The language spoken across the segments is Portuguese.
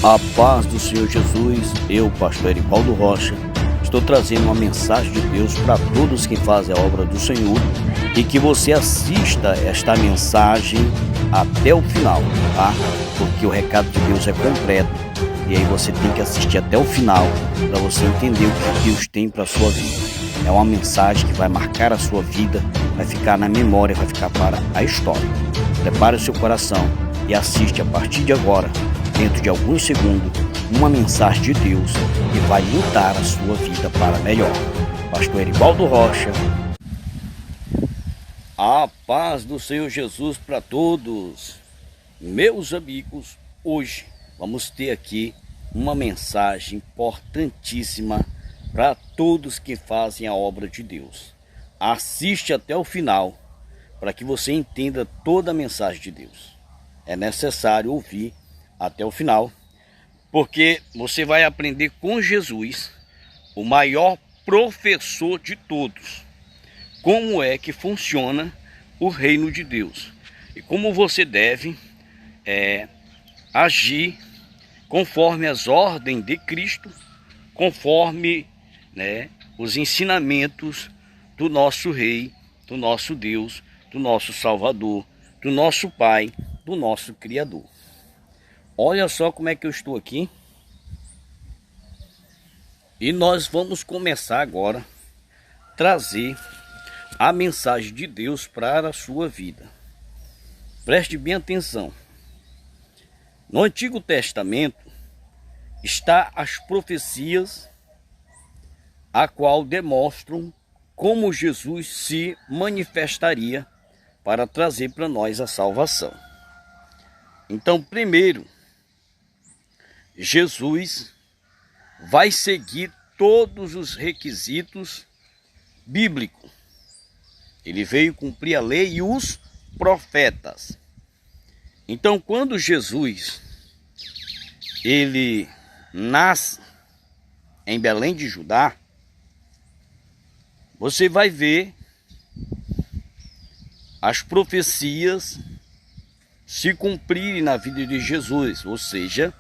A paz do Senhor Jesus, eu, pastor Erivaldo Rocha, estou trazendo uma mensagem de Deus para todos que fazem a obra do Senhor e que você assista esta mensagem até o final, tá? Porque o recado de Deus é completo e aí você tem que assistir até o final para você entender o que Deus tem para a sua vida. É uma mensagem que vai marcar a sua vida, vai ficar na memória, vai ficar para a história. Prepare o seu coração e assiste a partir de agora, dentro de alguns segundos, uma mensagem de Deus que vai mudar a sua vida para melhor. Pastor Erivaldo Rocha. A paz do Senhor Jesus para todos. Meus amigos, hoje vamos ter aqui uma mensagem importantíssima para todos que fazem a obra de Deus. Assiste até o final para que você entenda toda a mensagem de Deus. É necessário ouvir até o final, porque você vai aprender com Jesus, o maior professor de todos, como é que funciona o reino de Deus e como você deve agir conforme as ordens de Cristo, conforme os ensinamentos do nosso Rei, do nosso Deus, do nosso Salvador, do nosso Pai, do nosso Criador. Olha só como é que eu estou aqui. E nós vamos começar agora a trazer a mensagem de Deus para a sua vida. Preste bem atenção. No Antigo Testamento está as profecias a qual demonstram como Jesus se manifestaria para trazer para nós a salvação. Então, primeiro, Jesus vai seguir todos os requisitos bíblicos. Ele veio cumprir a lei e os profetas. Então, quando Jesus ele nasce em Belém de Judá, você vai ver as profecias se cumprirem na vida de Jesus. Ou seja,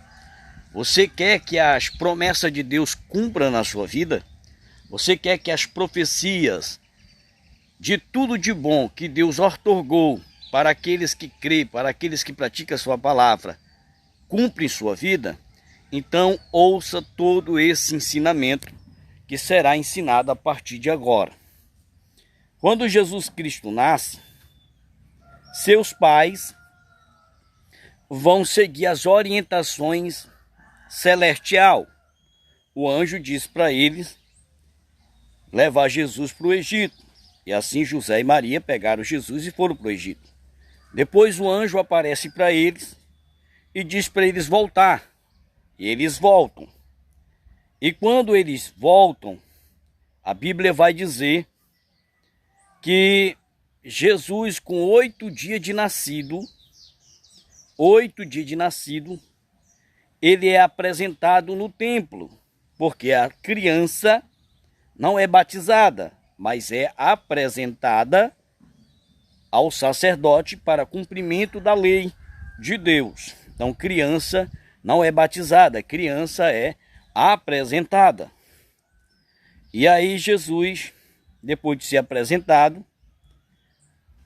você quer que as promessas de Deus cumpram na sua vida? Você quer que as profecias de tudo de bom que Deus outorgou para aqueles que crêem, para aqueles que praticam a sua palavra, cumprem sua vida? Então ouça todo esse ensinamento que será ensinado a partir de agora. Quando Jesus Cristo nasce, seus pais vão seguir as orientações celestial. O anjo diz para eles levar Jesus para o Egito. E assim José e Maria pegaram Jesus e foram para o Egito. Depois o anjo aparece para eles e diz para eles voltar. E eles voltam. E quando eles voltam, a Bíblia vai dizer que Jesus, com 8 dias de nascido, ele é apresentado no templo, porque a criança não é batizada, mas é apresentada ao sacerdote para cumprimento da lei de Deus. Então, criança não é batizada, criança é apresentada. E aí Jesus, depois de ser apresentado,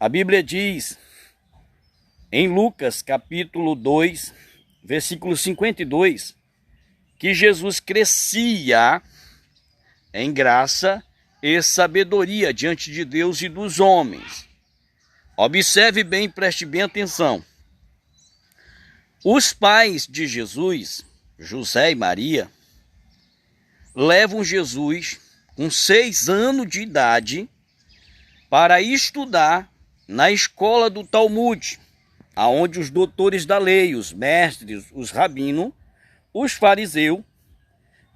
a Bíblia diz em Lucas capítulo 2, versículo 52, que Jesus crescia em graça e sabedoria diante de Deus e dos homens. Observe bem, preste bem atenção. Os pais de Jesus, José e Maria, levam Jesus com 6 anos de idade para estudar na escola do Talmud, aonde os doutores da lei, os mestres, os rabinos, os fariseus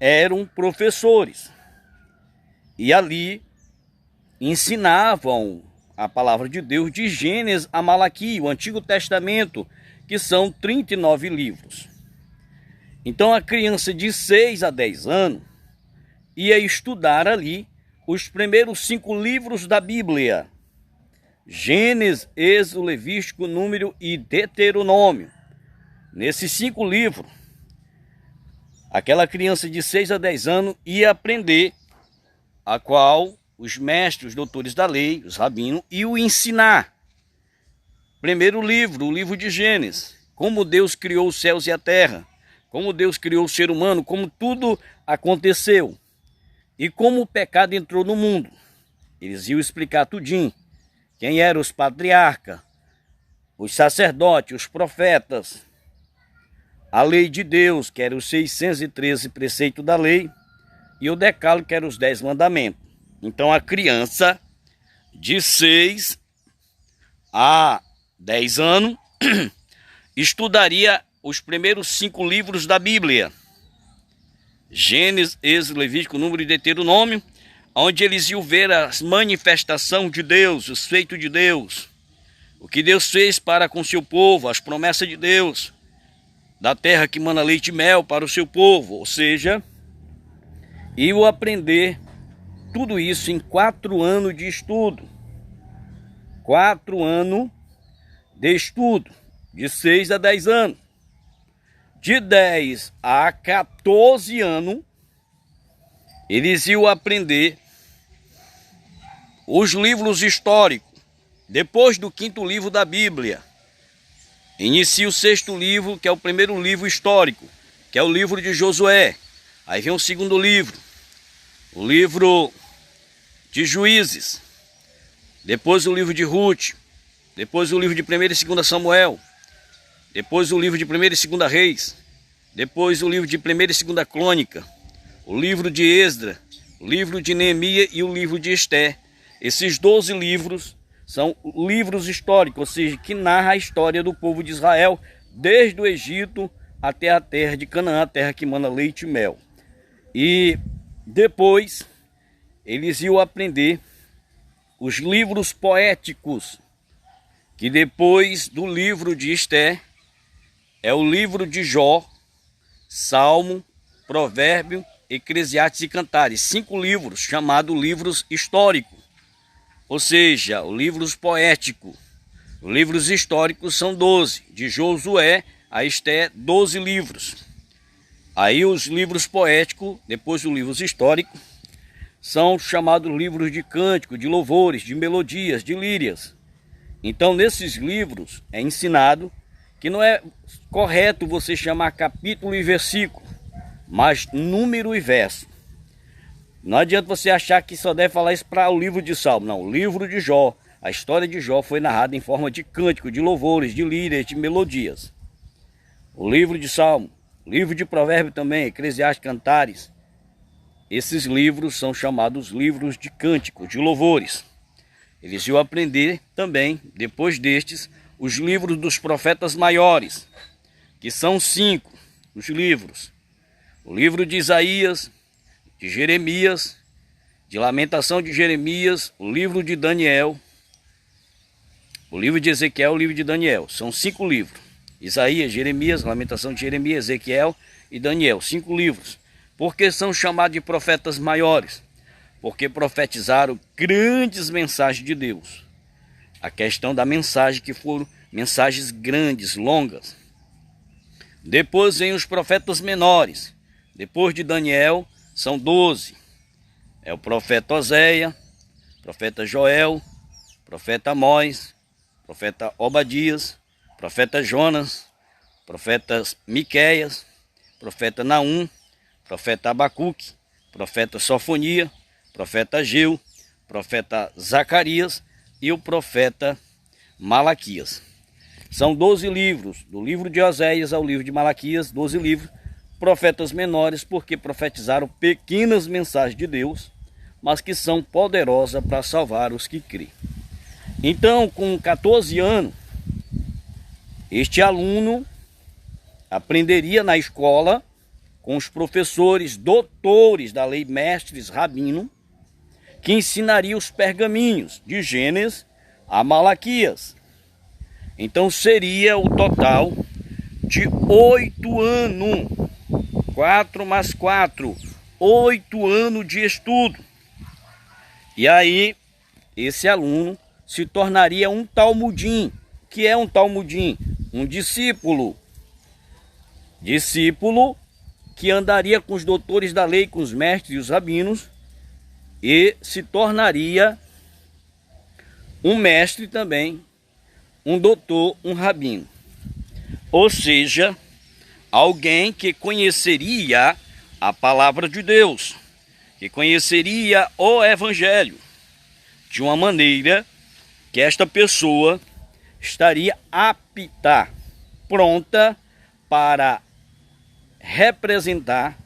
eram professores. E ali ensinavam a palavra de Deus de Gênesis a Malaquias, o Antigo Testamento, que são 39 livros. Então a criança de 6 a 10 anos ia estudar ali os primeiros 5 livros da Bíblia. Gênesis, Êxodo, Levítico, Número e Deuteronômio. Nesses 5 livros, Aquela criança de 6 a 10 anos ia aprender, a qual os mestres, os doutores da lei, os rabinos, iam ensinar. Primeiro livro, o livro de Gênesis, como Deus criou os céus e a terra, como Deus criou o ser humano, como tudo aconteceu e como o pecado entrou no mundo. Eles iam explicar tudinho, quem eram os patriarcas, os sacerdotes, os profetas, a lei de Deus, que eram os 613 preceitos da lei, e o decálogo, que eram os 10 mandamentos. Então a criança de 6 a 10 anos estudaria os primeiros 5 livros da Bíblia: Gênesis, Êxodo, Levítico, Número e Deuteronômio, onde eles iam ver as manifestações de Deus, os feitos de Deus, o que Deus fez para com seu povo, as promessas de Deus, da terra que mana leite e mel para o seu povo. Ou seja, iam aprender tudo isso em 4 anos de estudo. 4 anos de estudo, de 6 a 10 anos. De 10 a 14 anos, eles iam aprender os livros históricos. Depois do 5º livro da Bíblia, inicia o 6º livro, que é o primeiro livro histórico, que é o livro de Josué. Aí vem o 2º livro, o livro de Juízes. Depois o livro de Ruth. Depois o livro de 1ª e 2ª Samuel. Depois o livro de 1ª e 2ª Reis. Depois o livro de 1ª e 2ª Crônica. O livro de Esdra. O livro de Neemias e o livro de Esté. Esses 12 livros são livros históricos, ou seja, que narra a história do povo de Israel, desde o Egito até a terra de Canaã, a terra que mana leite e mel. E depois eles iam aprender os livros poéticos, que depois do livro de Esté é o livro de Jó, Salmo, Provérbio, Eclesiastes e Cantares. 5 livros chamados livros históricos. Ou seja, os livros poéticos. Os livros históricos são 12. De Josué a Esté, 12 livros. Aí os livros poéticos, depois dos livros históricos, são chamados livros de cântico, de louvores, de melodias, de lírias. Então, nesses livros é ensinado que não é correto você chamar capítulo e versículo, mas número e verso. Não adianta você achar que só deve falar isso para o livro de Salmo. Não, o livro de Jó, a história de Jó foi narrada em forma de cântico, de louvores, de lírias, de melodias. O livro de Salmo, o livro de Provérbio também, Eclesiastes, Cantares. Esses livros são chamados livros de cântico, de louvores. Eles iam aprender também, depois destes, os livros dos profetas maiores, que são 5, os livros. O livro de Isaías, de Jeremias, de Lamentação de Jeremias, o livro de Daniel, o livro de Ezequiel, o livro de Daniel. São 5 livros. Isaías, Jeremias, Lamentação de Jeremias, Ezequiel e Daniel. 5 livros. Por que são chamados de profetas maiores? Porque profetizaram grandes mensagens de Deus. A questão da mensagem, que foram mensagens grandes, longas. Depois vem os profetas menores. Depois de Daniel, são 12. É o profeta Oséia, profeta Joel, profeta Amós, profeta Obadias, profeta Jonas, profeta Miqueias, profeta Naum, profeta Abacuque, profeta Sofonia, profeta Ageu, profeta Zacarias e o profeta Malaquias. São 12 livros, do livro de Oséias ao livro de Malaquias, 12 livros, profetas menores, porque profetizaram pequenas mensagens de Deus, mas que são poderosas para salvar os que creem. Então, com 14 anos, este aluno aprenderia na escola com os professores doutores da lei, mestres, rabino, que ensinaria os pergaminhos de Gênesis a Malaquias. Então seria o total de 8 anos, 4 mais 4, 8 anos de estudo. E aí, esse aluno se tornaria um talmudim. O que é um talmudim? Um discípulo. Discípulo que andaria com os doutores da lei, com os mestres e os rabinos, e se tornaria um mestre também, um doutor, um rabino. Ou seja, alguém que conheceria a palavra de Deus, que conheceria o evangelho, de uma maneira que esta pessoa estaria apta, pronta para representar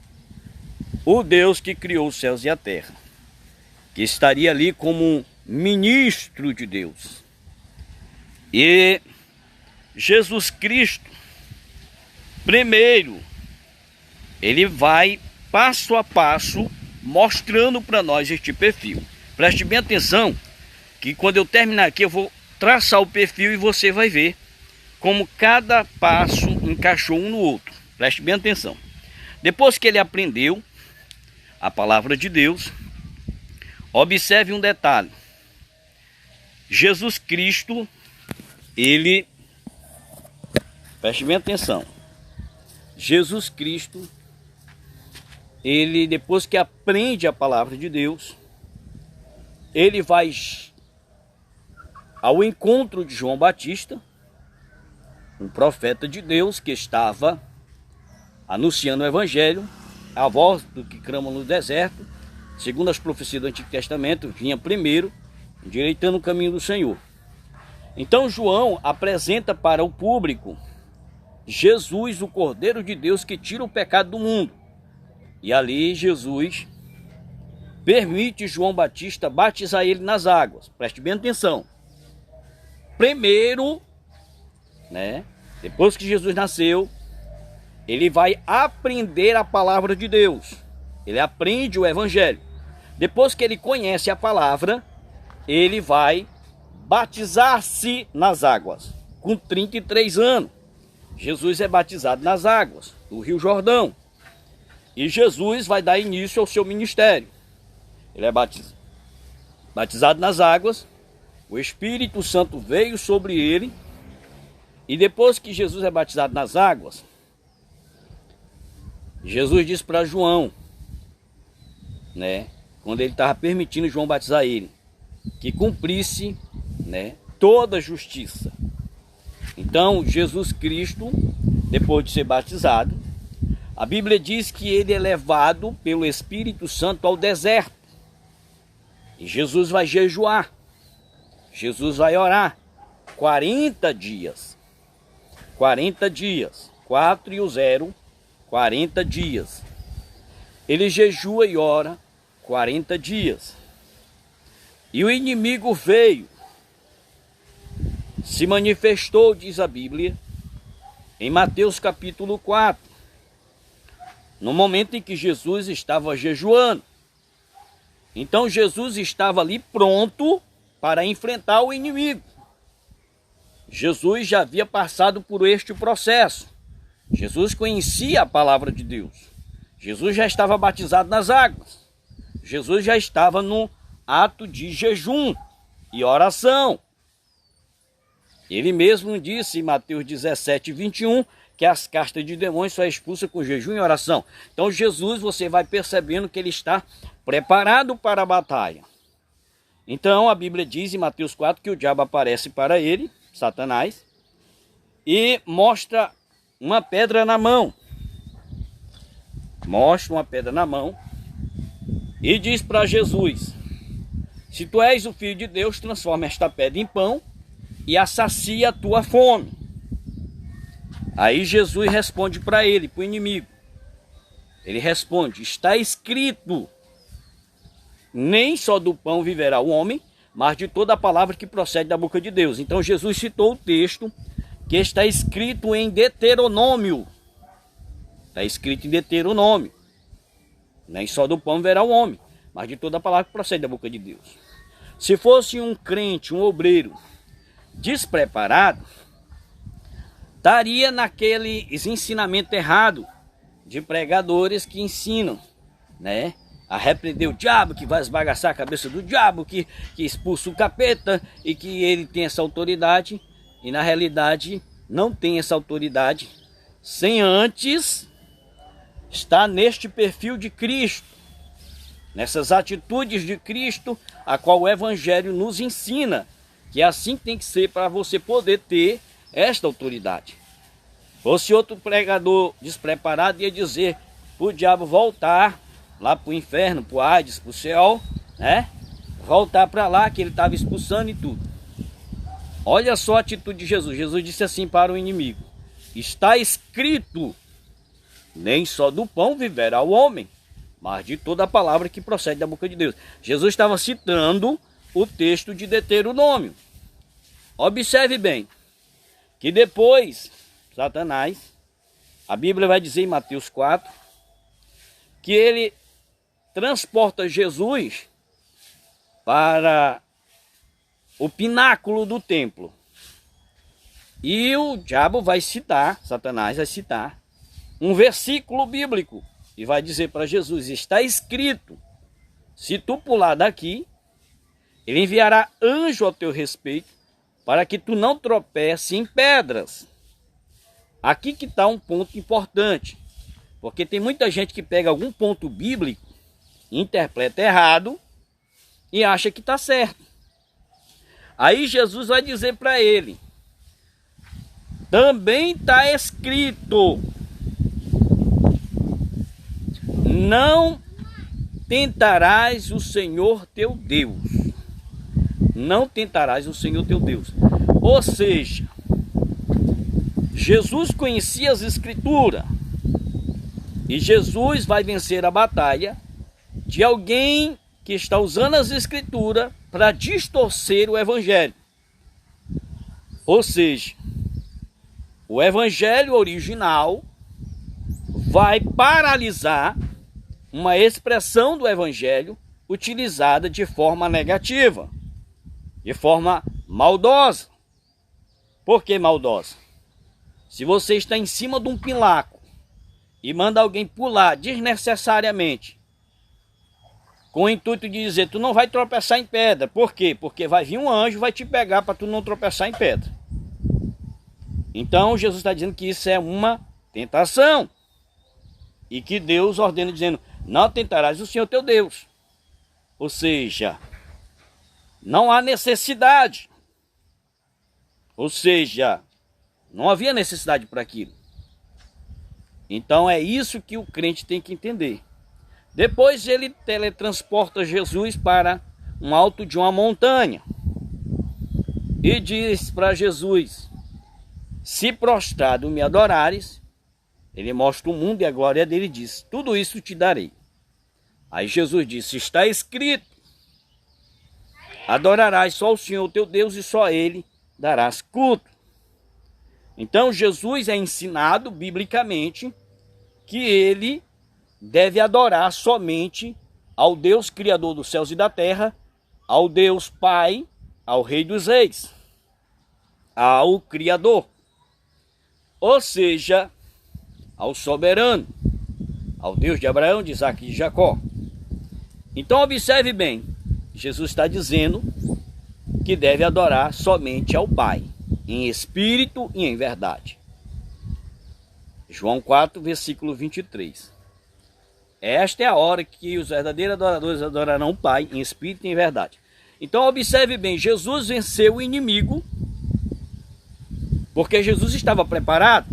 o Deus que criou os céus e a terra, que estaria ali como um ministro de Deus. E Jesus Cristo, primeiro, ele vai passo a passo mostrando para nós este perfil. Preste bem atenção, que quando eu terminar aqui eu vou traçar o perfil e você vai ver como cada passo encaixou um no outro. Preste bem atenção. Depois que ele aprendeu a palavra de Deus, observe um detalhe. Jesus Cristo, ele, preste bem atenção, Jesus Cristo, ele, depois que aprende a palavra de Deus, ele vai ao encontro de João Batista, um profeta de Deus que estava anunciando o evangelho, a voz do que clama no deserto, segundo as profecias do Antigo Testamento, vinha primeiro, endireitando o caminho do Senhor. Então João apresenta para o público Jesus, o Cordeiro de Deus que tira o pecado do mundo. E ali Jesus permite João Batista batizar ele nas águas. Preste bem atenção. Primeiro, depois que Jesus nasceu, ele vai aprender a palavra de Deus. Ele aprende o evangelho. Depois que ele conhece a palavra, ele vai batizar-se nas águas. Com 33 anos, Jesus é batizado nas águas do Rio Jordão. E Jesus vai dar início ao seu ministério. Ele é batizado nas águas, o Espírito Santo veio sobre ele, e depois que Jesus é batizado nas águas, Jesus disse para João, quando ele estava permitindo João batizar ele, que cumprisse, toda a justiça. Então, Jesus Cristo, depois de ser batizado, a Bíblia diz que ele é levado pelo Espírito Santo ao deserto. E Jesus vai jejuar. Jesus vai orar 40 dias. 40 dias. 4 e o 0, 40 dias. Ele jejua e ora 40 dias. E o inimigo veio, se manifestou, diz a Bíblia, em Mateus capítulo 4, no momento em que Jesus estava jejuando. Então Jesus estava ali pronto para enfrentar o inimigo. Jesus já havia passado por este processo. Jesus conhecia a palavra de Deus. Jesus já estava batizado nas águas. Jesus já estava no ato de jejum e oração. Ele mesmo disse em Mateus 17, 21, que as castas de demônios só expulsam com jejum e oração. Então Jesus, você vai percebendo que ele está preparado para a batalha. Então a Bíblia diz em Mateus 4 que o diabo aparece para ele, Satanás, e mostra uma pedra na mão. Mostra uma pedra na mão e diz para Jesus: se tu és o Filho de Deus, transforma esta pedra em pão e assacia a tua fome. Aí Jesus responde para ele, para o inimigo. Ele responde: está escrito, nem só do pão viverá o homem, mas de toda a palavra que procede da boca de Deus. Então Jesus citou o texto que está escrito em Deuteronômio. Está escrito em Deuteronômio. Nem só do pão viverá o homem, mas de toda a palavra que procede da boca de Deus. Se fosse um crente, um obreiro despreparado, estaria naqueles ensinamentos errados de pregadores que ensinam, a repreender o diabo, que vai esbagaçar a cabeça do diabo, que expulsa o capeta e que ele tem essa autoridade. E na realidade não tem essa autoridade sem antes está neste perfil de Cristo, nessas atitudes de Cristo, a qual o Evangelho nos ensina, que é assim que tem que ser para você poder ter esta autoridade. Fosse outro pregador despreparado, ia dizer para o diabo voltar lá para o inferno, para o Hades, para o céu, né? Voltar para lá, que ele estava expulsando e tudo. Olha só a atitude de Jesus. Jesus disse assim para o inimigo: está escrito, nem só do pão viverá o homem, mas de toda a palavra que procede da boca de Deus. Jesus estava citando o texto de Deuteronômio. Observe bem, que depois Satanás, a Bíblia vai dizer em Mateus 4, que ele transporta Jesus para o pináculo do templo. E o diabo vai citar, Satanás vai citar, um versículo bíblico e vai dizer para Jesus: está escrito, se tu pular daqui, ele enviará anjo ao teu respeito, para que tu não tropece em pedras. Aqui que está um ponto importante, porque tem muita gente que pega algum ponto bíblico, interpreta errado e acha que está certo. Aí Jesus vai dizer para ele: também está escrito, não tentarás o Senhor teu Deus. Não tentarás o Senhor teu Deus. Ou seja, Jesus conhecia as Escrituras. E Jesus vai vencer a batalha de alguém que está usando as Escrituras para distorcer o Evangelho. Ou seja, o Evangelho original vai paralisar uma expressão do Evangelho utilizada de forma negativa, de forma maldosa. Por que maldosa? Se você está em cima de um pináculo e manda alguém pular desnecessariamente, com o intuito de dizer, tu não vai tropeçar em pedra. Por quê? Porque vai vir um anjo e vai te pegar para tu não tropeçar em pedra. Então Jesus está dizendo que isso é uma tentação. E que Deus ordena dizendo, não tentarás o Senhor teu Deus. Ou seja, não há necessidade. Ou seja, não havia necessidade para aquilo. Então é isso que o crente tem que entender. Depois ele teletransporta Jesus para um alto de uma montanha. E diz para Jesus, se prostrado me adorares, ele mostra o mundo e a glória dele e diz, tudo isso te darei. Aí Jesus disse, está escrito, adorarás só o Senhor teu Deus e só a ele darás culto. Então Jesus é ensinado biblicamente que ele deve adorar somente ao Deus Criador dos céus e da terra, ao Deus Pai, ao Rei dos Reis, ao Criador. Ou seja, ao soberano, ao Deus de Abraão, de Isaque e de Jacó. Então observe bem, Jesus está dizendo que deve adorar somente ao Pai, em espírito e em verdade. João 4, versículo 23. Esta é a hora que os verdadeiros adoradores adorarão o Pai, em espírito e em verdade. Então observe bem, Jesus venceu o inimigo, porque Jesus estava preparado.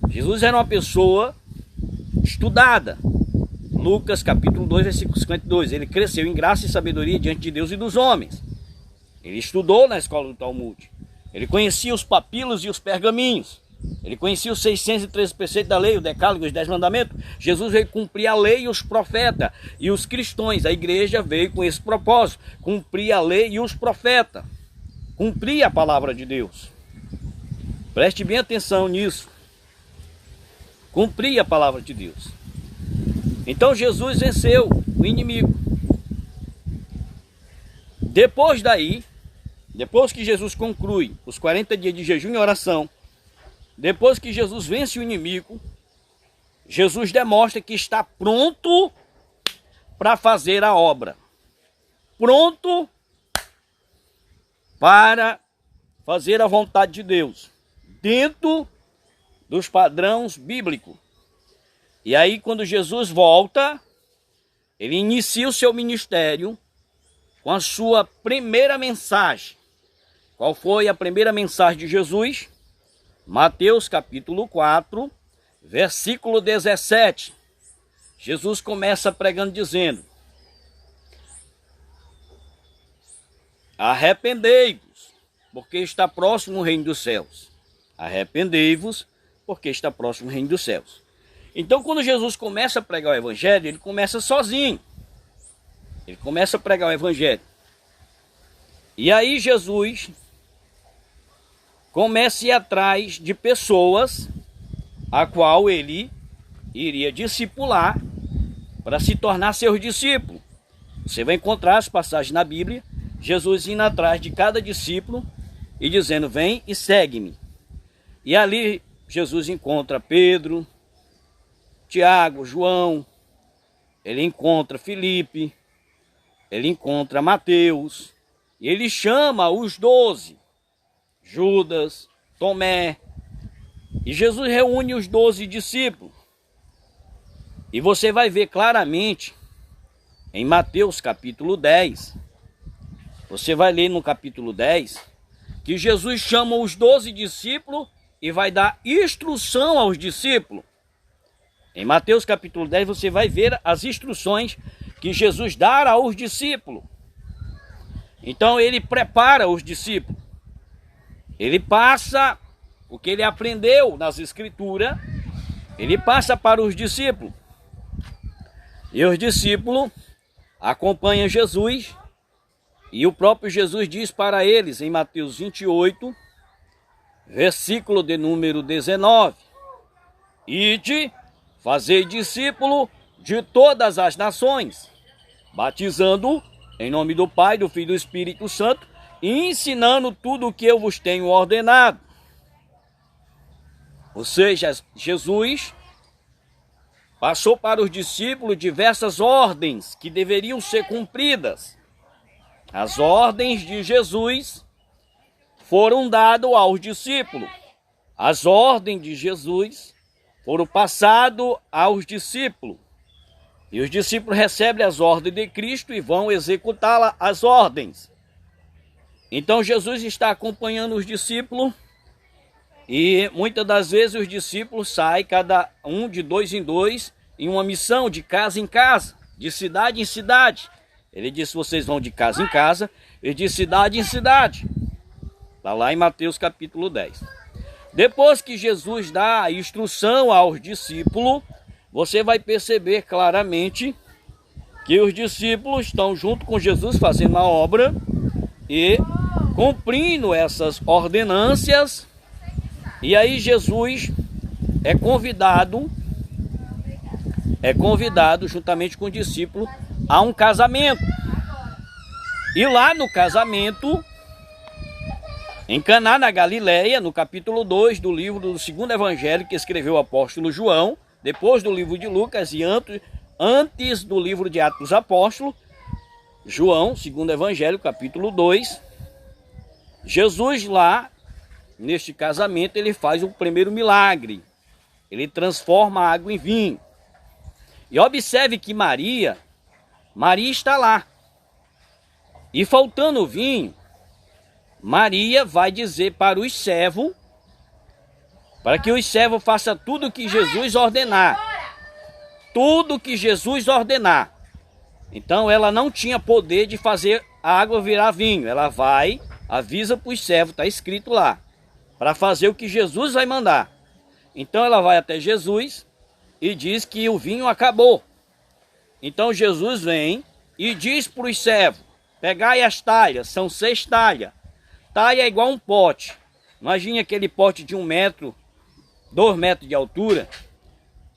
Jesus era uma pessoa estudada. Lucas capítulo 2, versículo 52. Ele cresceu em graça e sabedoria diante de Deus e dos homens. Ele estudou na escola do Talmud. Ele conhecia os papilos e os pergaminhos. Ele conhecia os 613 preceitos da lei, o decálogo, os 10 mandamentos. Jesus veio cumprir a lei e os profetas e os cristãos. A igreja veio com esse propósito, cumprir a lei e os profetas. Cumprir a palavra de Deus. Preste bem atenção nisso. Cumprir a palavra de Deus. Então Jesus venceu o inimigo. Depois daí, depois que Jesus conclui os 40 dias de jejum e oração, depois que Jesus vence o inimigo, Jesus demonstra que está pronto para fazer a obra. Pronto para fazer a vontade de Deus, dentro dos padrões bíblicos. E aí quando Jesus volta, ele inicia o seu ministério com a sua primeira mensagem. Qual foi a primeira mensagem de Jesus? Mateus capítulo 4, versículo 17. Jesus começa pregando dizendo: arrependei-vos, porque está próximo o reino dos céus. Arrependei-vos, porque está próximo o reino dos céus. Então, quando Jesus começa a pregar o evangelho, ele começa sozinho. Ele começa a pregar o evangelho. E aí Jesus começa a ir atrás de pessoas a qual ele iria discipular para se tornar seus discípulos. Você vai encontrar as passagens na Bíblia, Jesus indo atrás de cada discípulo e dizendo: vem e segue-me. E ali Jesus encontra Pedro, Tiago, João, ele encontra Filipe, ele encontra Mateus, e ele chama os 12, Judas, Tomé, e Jesus reúne os 12 discípulos. E você vai ver claramente em Mateus capítulo 10, você vai ler no capítulo 10, que Jesus chama os 12 discípulos e vai dar instrução aos discípulos. Em Mateus capítulo 10 você vai ver as instruções que Jesus dá aos discípulos. Então ele prepara os discípulos. Ele passa o que ele aprendeu nas escrituras, ele passa para os discípulos. E os discípulos acompanham Jesus. E o próprio Jesus diz para eles em Mateus 28, versículo de número 19: ide, fazei discípulo de todas as nações, batizando em nome do Pai, do Filho e do Espírito Santo, e ensinando tudo o que eu vos tenho ordenado. Ou seja, Jesus passou para os discípulos diversas ordens que deveriam ser cumpridas. As ordens de Jesus foram dadas aos discípulos. As ordens de Jesus foram passadas aos discípulos. E os discípulos recebem as ordens de Cristo e vão executá-las, as ordens. Então Jesus está acompanhando os discípulos. E muitas das vezes os discípulos saem, cada um de 2 em 2, em uma missão de casa em casa, de cidade em cidade. Ele disse: vocês vão de casa em casa e de cidade em cidade. Está lá em Mateus capítulo 10. Depois que Jesus dá a instrução aos discípulos, você vai perceber claramente que os discípulos estão junto com Jesus fazendo a obra e cumprindo essas ordenâncias. E aí Jesus é convidado juntamente com o discípulo a um casamento. E lá no casamento, em Caná na Galileia, no capítulo 2 do livro do segundo evangelho que escreveu o apóstolo João, depois do livro de Lucas e antes do livro de Atos dos Apóstolos, João, segundo evangelho, capítulo 2, Jesus lá, neste casamento, ele faz o primeiro milagre. Ele transforma a água em vinho. E observe que Maria está lá. E faltando o vinho, Maria vai dizer para os servos, para que os servos façam tudo o que Jesus ordenar. Tudo que Jesus ordenar. Então ela não tinha poder de fazer a água virar vinho. Ela vai, avisa para os servos, está escrito lá, para fazer o que Jesus vai mandar. Então ela vai até Jesus e diz que o vinho acabou. Então Jesus vem e diz para os servos: pegai as talhas, são 6 talhas. Talha é igual um pote. Imagine aquele pote de 1 metro, 2 metros de altura.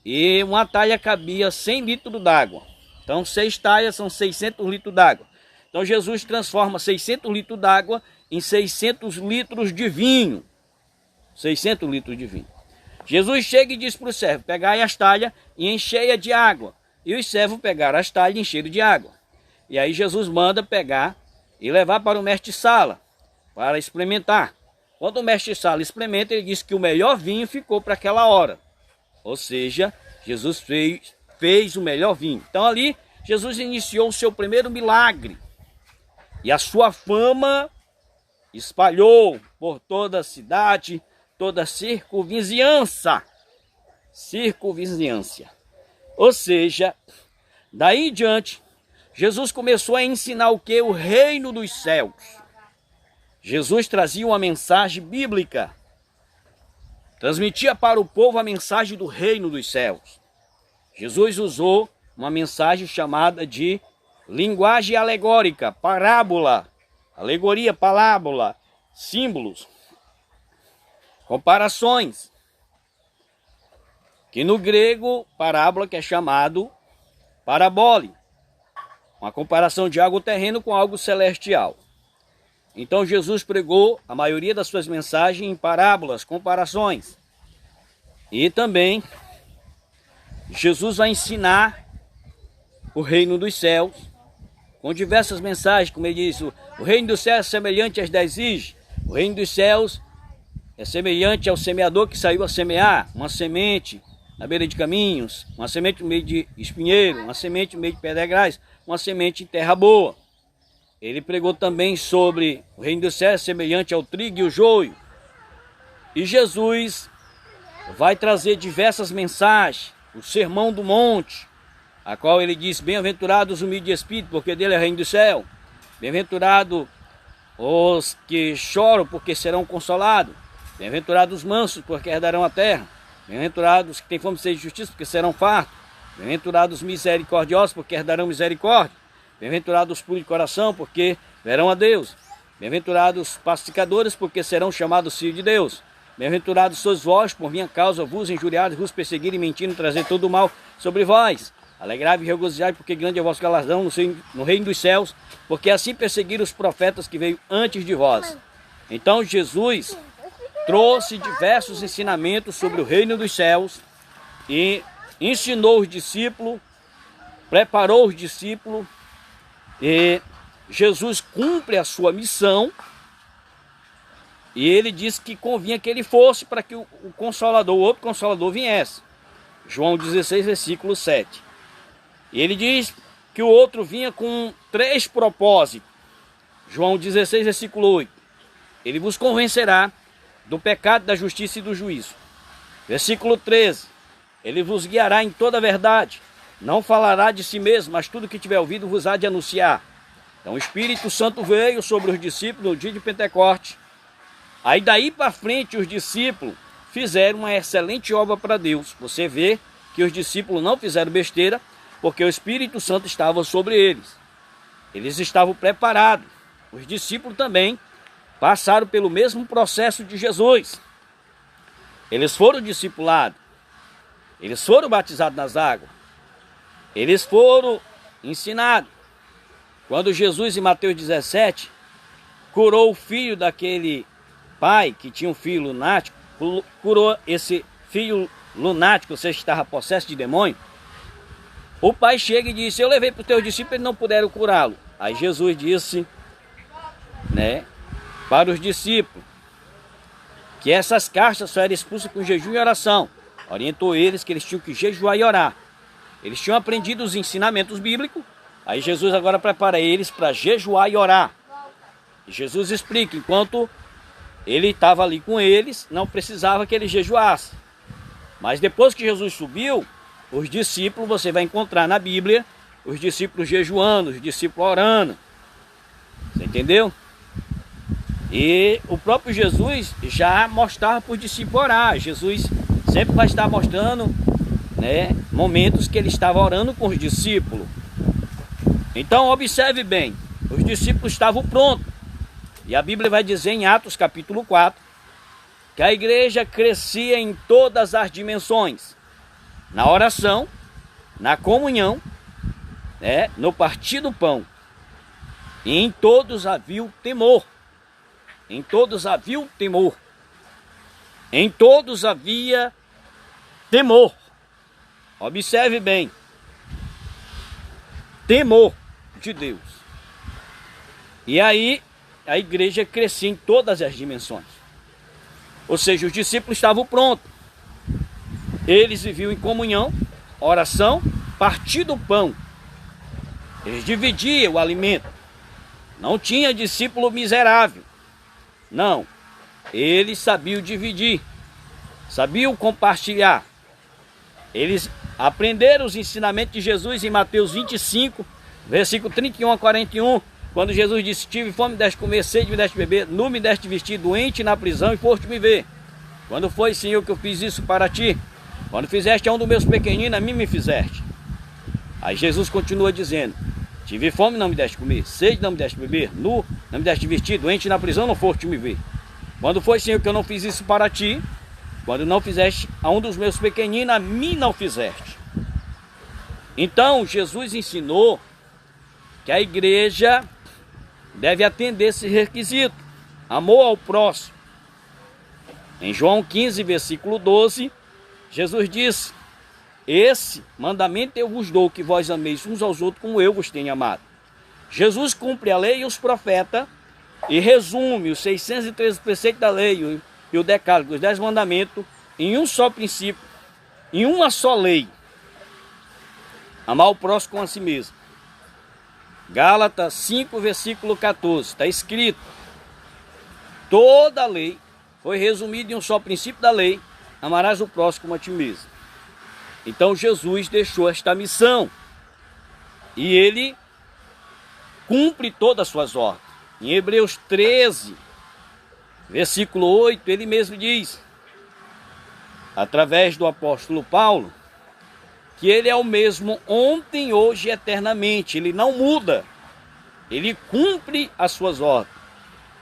E uma talha cabia 100 litros d'água. Então 6 talhas são 600 litros d'água. Então Jesus transforma 600 litros d'água em 600 litros de vinho. 600 litros de vinho. Jesus chega e diz para o servo: pegai as talhas e encheia de água. E os servos pegaram as talhas e encheram de água. E aí Jesus manda pegar e levar para o mestre-sala, para experimentar. Quando o mestre-sala experimenta, ele diz que o melhor vinho ficou para aquela hora. Ou seja, Jesus fez o melhor vinho. Então ali Jesus iniciou o seu primeiro milagre. E a sua fama espalhou por toda a cidade, toda a circunvizinhança. Ou seja, daí em diante, Jesus começou a ensinar o que? O reino dos céus. Jesus trazia uma mensagem bíblica. Transmitia para o povo a mensagem do reino dos céus. Jesus usou uma mensagem chamada de linguagem alegórica, parábola, alegoria, parábola, símbolos, comparações. Que no grego, parábola, que é chamado parabole. Uma comparação de algo terreno com algo celestial. Então Jesus pregou a maioria das suas mensagens em parábolas, comparações. E também Jesus vai ensinar o reino dos céus com diversas mensagens, como ele disse, o reino dos céus é semelhante às 10 virgens. O reino dos céus é semelhante ao semeador que saiu a semear uma semente na beira de caminhos, uma semente no meio de espinheiro, uma semente no meio de pedregais, uma semente em terra boa. Ele pregou também sobre o reino dos céus semelhante ao trigo e o joio. E Jesus vai trazer diversas mensagens, o Sermão do Monte, a qual ele diz, bem-aventurados os humildes de espírito, porque dele é o reino do céu. Bem-aventurados os que choram, porque serão consolados. Bem-aventurados os mansos, porque herdarão a terra. Bem-aventurados os que têm fome de sede de justiça, porque serão fartos. Bem-aventurados os misericordiosos, porque herdarão misericórdia. Bem-aventurados os puros de coração, porque verão a Deus. Bem-aventurados os pacificadores, porque serão chamados filhos de Deus. Bem-aventurados sois vós, por minha causa vos injuriados, vos perseguirem, mentindo, trazer todo o mal sobre vós. Alegrai-vos e regozijai, porque grande é o vosso galardão no reino dos céus, porque assim perseguiram os profetas que veio antes de vós. Então Jesus trouxe diversos ensinamentos sobre o reino dos céus e ensinou os discípulos, preparou os discípulos, e Jesus cumpre a sua missão. E ele disse que convinha que ele fosse para que o Consolador, o outro Consolador, viesse. João 16, versículo 7. E ele diz que o outro vinha com 3 propósitos. João 16, versículo 8. Ele vos convencerá do pecado, da justiça e do juízo. Versículo 13. Ele vos guiará em toda a verdade. Não falará de si mesmo, mas tudo que tiver ouvido vos há de anunciar. Então o Espírito Santo veio sobre os discípulos no dia de Pentecostes. Aí daí para frente os discípulos fizeram uma excelente obra para Deus. Você vê que os discípulos não fizeram besteira, porque o Espírito Santo estava sobre eles. Eles estavam preparados. Os discípulos também passaram pelo mesmo processo de Jesus. Eles foram discipulados. Eles foram batizados nas águas. Eles foram ensinados. Quando Jesus, em Mateus 17, curou o filho daquele pai que tinha um filho lunático, curou esse filho lunático, ou seja, estava possesso de demônio, o pai chega e disse, eu levei para os teus discípulos e eles não puderam curá-lo. Aí Jesus disse, para os discípulos, que essas castas só eram expulsas com jejum e oração. Orientou eles que eles tinham que jejuar e orar. Eles tinham aprendido os ensinamentos bíblicos, aí Jesus agora prepara eles para jejuar e orar. E Jesus explica, enquanto ele estava ali com eles, não precisava que eles jejuassem. Mas depois que Jesus subiu, os discípulos, você vai encontrar na Bíblia, os discípulos jejuando, os discípulos orando. Você entendeu? E o próprio Jesus já mostrava para os discípulos orar. Jesus sempre vai estar mostrando, momentos que ele estava orando com os discípulos. Então observe bem, os discípulos estavam prontos. E a Bíblia vai dizer em Atos capítulo 4, que a igreja crescia em todas as dimensões. Na oração, na comunhão, no partir do pão. E em todos havia o temor. Em todos havia o temor. Em todos havia temor. Observe bem. Temor de Deus. E aí a igreja crescia em todas as dimensões. Ou seja, os discípulos estavam prontos. Eles viviam em comunhão, oração, partir do pão. Eles dividiam o alimento. Não tinha discípulo miserável. Não. Eles sabiam dividir. Sabiam compartilhar. Eles aprenderam os ensinamentos de Jesus em Mateus 25, versículo 31 a 41. Quando Jesus disse: tive fome, me deste comer, sede, me deste beber, nu me deste vestir, doente na prisão e foste me ver. Quando foi, Senhor, que eu fiz isso para ti? Quando fizeste a um dos meus pequeninos, a mim me fizeste. Aí Jesus continua dizendo: tive fome, não me deste comer, sede, não me deste beber, nu, não me deste vestir, doente na prisão, não foste me ver. Quando foi, Senhor, que eu não fiz isso para ti? Quando não fizeste a um dos meus pequeninos, a mim não fizeste. Então, Jesus ensinou que a igreja deve atender esse requisito: amor ao próximo. Em João 15, versículo 12, Jesus disse: esse mandamento eu vos dou, que vós ameis uns aos outros como eu vos tenho amado. Jesus cumpre a lei e os profetas e resume os 613 preceitos da lei e o decálogo, os 10 mandamentos, em um só princípio, em uma só lei: amar o próximo com a si mesmo. Gálatas 5, versículo 14, está escrito: toda a lei foi resumida em um só princípio da lei: amarás o próximo como a ti mesmo. Então Jesus deixou esta missão e ele cumpre todas as suas ordens. Em Hebreus 13, versículo 8, ele mesmo diz, através do apóstolo Paulo, que ele é o mesmo ontem, hoje e eternamente. Ele não muda. Ele cumpre as suas ordens.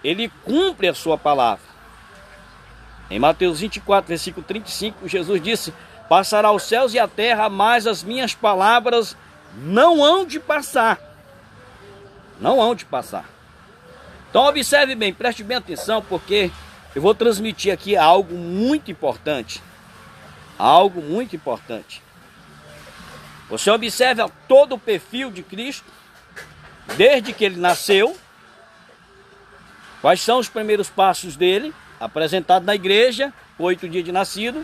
Ele cumpre a sua palavra. Em Mateus 24, versículo 35, Jesus disse: passará os céus e a terra, mas as minhas palavras não hão de passar. Não hão de passar. Então observe bem, preste bem atenção, porque eu vou transmitir aqui algo muito importante. Algo muito importante. Você observa todo o perfil de Cristo, desde que ele nasceu. Quais são os primeiros passos dele, apresentado na igreja, 8 dias de nascido.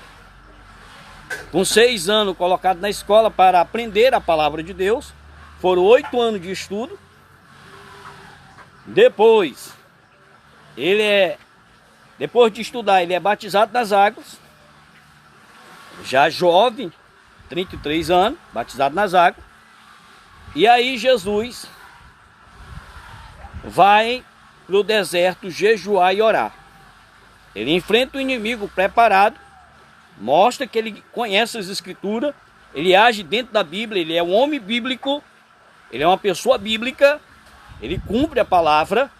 Com 6 anos colocado na escola para aprender a palavra de Deus. Foram 8 anos de estudo. Depois de estudar, ele é batizado nas águas. Já jovem, 33 anos, batizado nas águas. E aí Jesus vai para o deserto jejuar e orar. Ele enfrenta o inimigo preparado, mostra que ele conhece as escrituras, ele age dentro da Bíblia, ele é um homem bíblico, ele é uma pessoa bíblica, ele cumpre a palavra,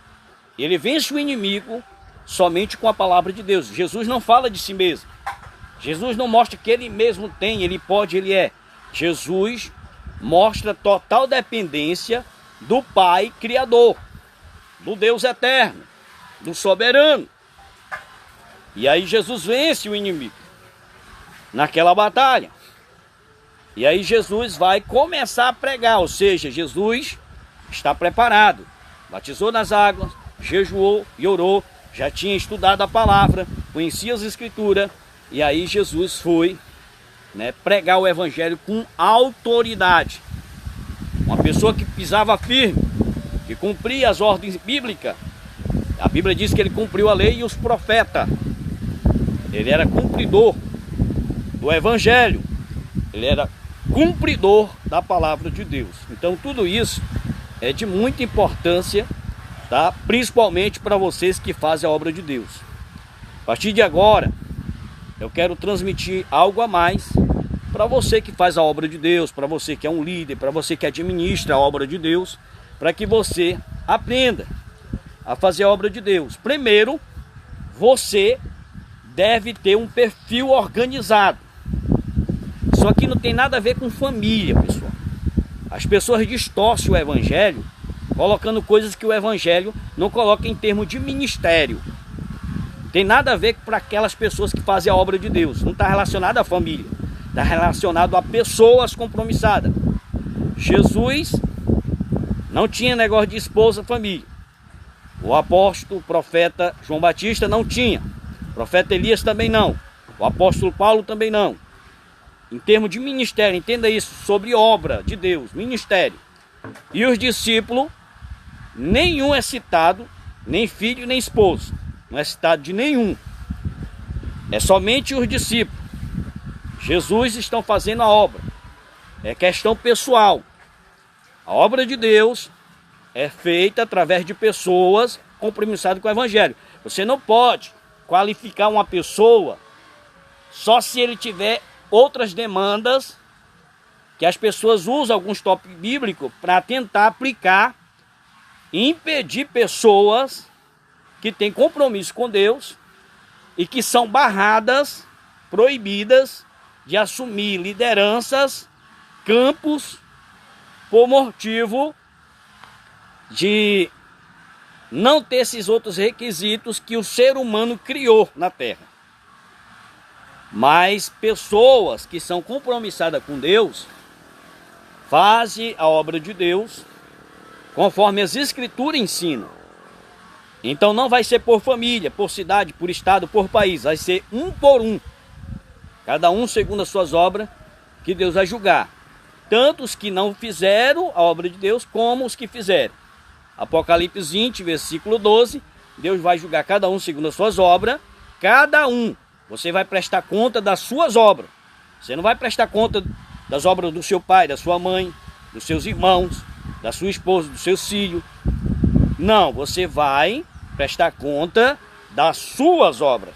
ele vence o inimigo somente com a palavra de Deus. Jesus não fala de si mesmo. Jesus não mostra que ele mesmo tem, ele pode, ele é. Jesus mostra total dependência do Pai Criador, do Deus eterno, do soberano. E aí Jesus vence o inimigo naquela batalha. E aí Jesus vai começar a pregar, ou seja, Jesus está preparado. Batizou nas águas, jejuou e orou, já tinha estudado a palavra, conhecia as escrituras. E aí Jesus foi, pregar o evangelho com autoridade. Uma pessoa que pisava firme, que cumpria as ordens bíblicas. A Bíblia diz que ele cumpriu a lei e os profetas. Ele era cumpridor do evangelho. Ele era cumpridor da palavra de Deus. Então tudo isso é de muita importância, tá? Principalmente para vocês que fazem a obra de Deus. A partir de agora, eu quero transmitir algo a mais para você que faz a obra de Deus, para você que é um líder, para você que administra a obra de Deus, para que você aprenda a fazer a obra de Deus. Primeiro, você deve ter um perfil organizado. Isso aqui não tem nada a ver com família, pessoal. As pessoas distorcem o evangelho, colocando coisas que o evangelho não coloca em termos de ministério. Tem nada a ver para aquelas pessoas que fazem a obra de Deus. Não está relacionado à família. Está relacionado a pessoas compromissadas. Jesus não tinha negócio de esposa, família. O apóstolo, o profeta João Batista não tinha. O profeta Elias também não. O apóstolo Paulo também não. em termos de ministério, entenda isso, sobre obra de Deus, ministério. E os discípulos, nenhum é citado, nem filho, nem esposo. Não é citado de nenhum. É somente os discípulos. Jesus estão fazendo a obra. É questão pessoal. A obra de Deus é feita através de pessoas compromissadas com o Evangelho. Você não pode qualificar uma pessoa só se ele tiver outras demandas, que as pessoas usam alguns tópicos bíblicos para tentar aplicar e impedir pessoas que têm compromisso com Deus e que são barradas, proibidas de assumir lideranças, campos, por motivo de não ter esses outros requisitos que o ser humano criou na terra. Mas pessoas que são compromissadas com Deus fazem a obra de Deus conforme as Escrituras ensinam. Então não vai ser por família, por cidade, por estado, por país. Vai ser um por um. Cada um segundo as suas obras que Deus vai julgar. Tanto os que não fizeram a obra de Deus, como os que fizeram. Apocalipse 20, versículo 12. Deus vai julgar cada um segundo as suas obras. Cada um. Você vai prestar conta das suas obras. Você não vai prestar conta das obras do seu pai, da sua mãe, dos seus irmãos, da sua esposa, dos seus filhos. Não, você vai prestar conta das suas obras.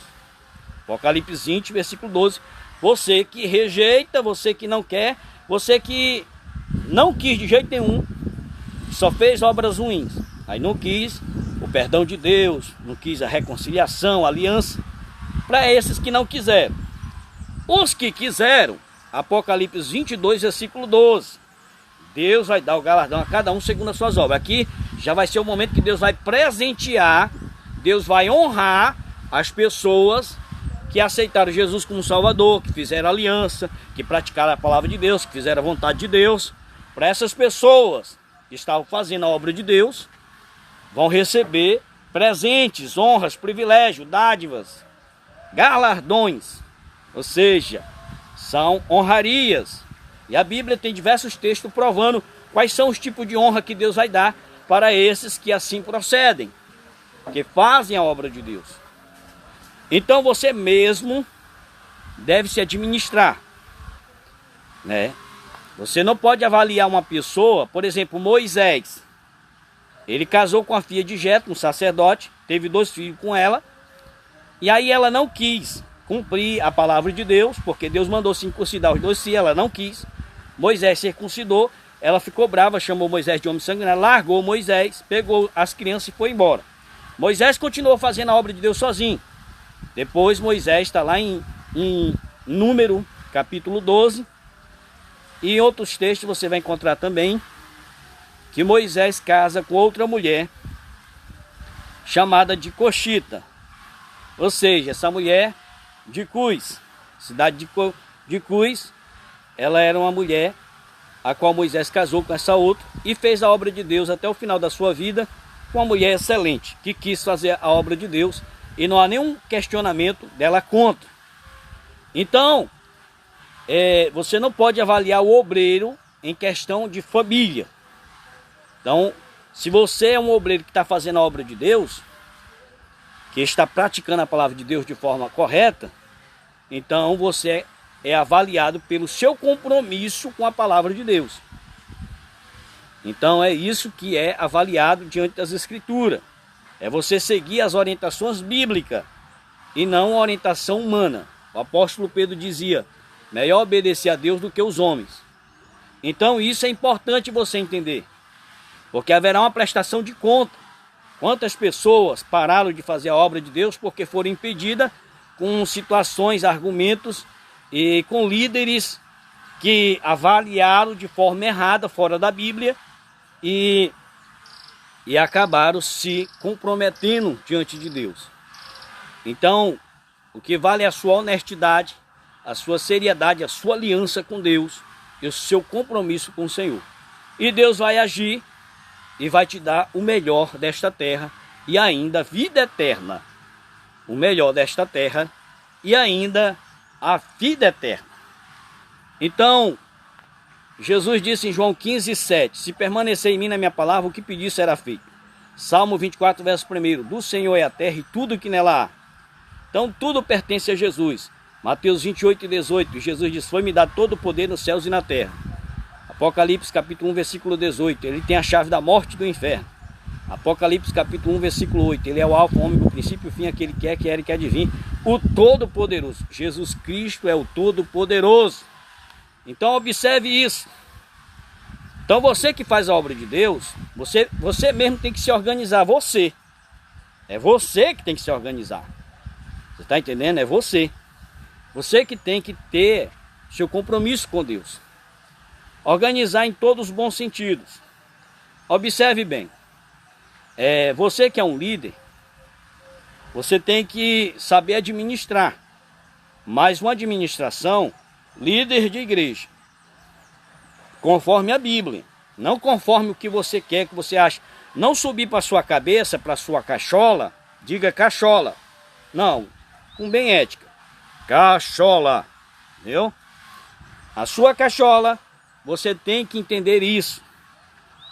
Apocalipse 20, versículo 12. Você que rejeita, você que não quer, você que não quis de jeito nenhum, só fez obras ruins. Aí não quis o perdão de Deus, não quis a reconciliação, a aliança. Para esses que não quiseram. Os que quiseram, Apocalipse 22, versículo 12. Deus vai dar o galardão a cada um segundo as suas obras. Aqui já vai ser o momento que Deus vai presentear, Deus vai honrar as pessoas que aceitaram Jesus como Salvador, que fizeram aliança, que praticaram a palavra de Deus, que fizeram a vontade de Deus. Para essas pessoas que estavam fazendo a obra de Deus, vão receber presentes, honras, privilégios, dádivas, galardões, ou seja, são honrarias. E a Bíblia tem diversos textos provando quais são os tipos de honra que Deus vai dar para esses que assim procedem, que fazem a obra de Deus. Então você mesmo deve se administrar, né? Você não pode avaliar uma pessoa, por exemplo, Moisés. Ele casou com a filha de Jetro, um sacerdote, teve 2 filhos com ela. E aí ela não quis cumprir a palavra de Deus, porque Deus mandou circuncidar os 2 filhos, ela não quis. Moisés circuncidou, ela ficou brava, chamou Moisés de homem sanguinário, largou Moisés, pegou as crianças e foi embora. Moisés continuou fazendo a obra de Deus sozinho. Depois Moisés está lá em Número, capítulo 12. E em outros textos você vai encontrar também que Moisés casa com outra mulher chamada de Coxita. Ou seja, essa mulher de Cus, cidade de Cus, ela era uma mulher a qual Moisés casou com essa outra e fez a obra de Deus até o final da sua vida com uma mulher excelente, que quis fazer a obra de Deus e não há nenhum questionamento dela contra. Então, você não pode avaliar o obreiro em questão de família. Então, se você é um obreiro que está fazendo a obra de Deus, que está praticando a palavra de Deus de forma correta, então você é avaliado pelo seu compromisso com a palavra de Deus. Então é isso que é avaliado diante das Escrituras. É você seguir as orientações bíblicas e não a orientação humana. O apóstolo Pedro dizia, melhor obedecer a Deus do que os homens. Então isso é importante você entender, porque haverá uma prestação de conta. Quantas pessoas pararam de fazer a obra de Deus porque foram impedidas com situações, argumentos e com líderes que avaliaram de forma errada, fora da Bíblia, e acabaram se comprometendo diante de Deus. Então, o que vale é a sua honestidade, a sua seriedade, a sua aliança com Deus e o seu compromisso com o Senhor. E Deus vai agir e vai te dar o melhor desta terra e ainda vida eterna. O melhor desta terra e ainda a vida eterna. Então, Jesus disse em João 15:7, se permanecer em mim na minha palavra, o que pedir será feito. Salmo 24, verso 1, do Senhor é a terra e tudo que nela há. Então tudo pertence a Jesus. Mateus 28:18, Jesus diz, foi-me dado todo o poder nos céus e na terra. Apocalipse capítulo 1, versículo 18, ele tem a chave da morte e do inferno. Apocalipse capítulo 1, versículo 8, ele é o alfa, o ômega, o princípio e o fim, aquele que é, que era e que há de vir, o Todo-Poderoso. Jesus Cristo é o Todo-Poderoso. Então observe isso. Então você que faz a obra de Deus, você mesmo tem que se organizar, você. É você que tem que se organizar. Você está entendendo? É você. Você que tem que ter seu compromisso com Deus. Organizar em todos os bons sentidos. Observe bem. Você que é um líder, você tem que saber administrar. Mas uma administração, líder de igreja, conforme a Bíblia, não conforme o que você quer, que você acha. Não subir para sua cabeça, para sua cachola, diga cachola. Não, com bem ética. Cachola, viu? A sua cachola, você tem que entender isso.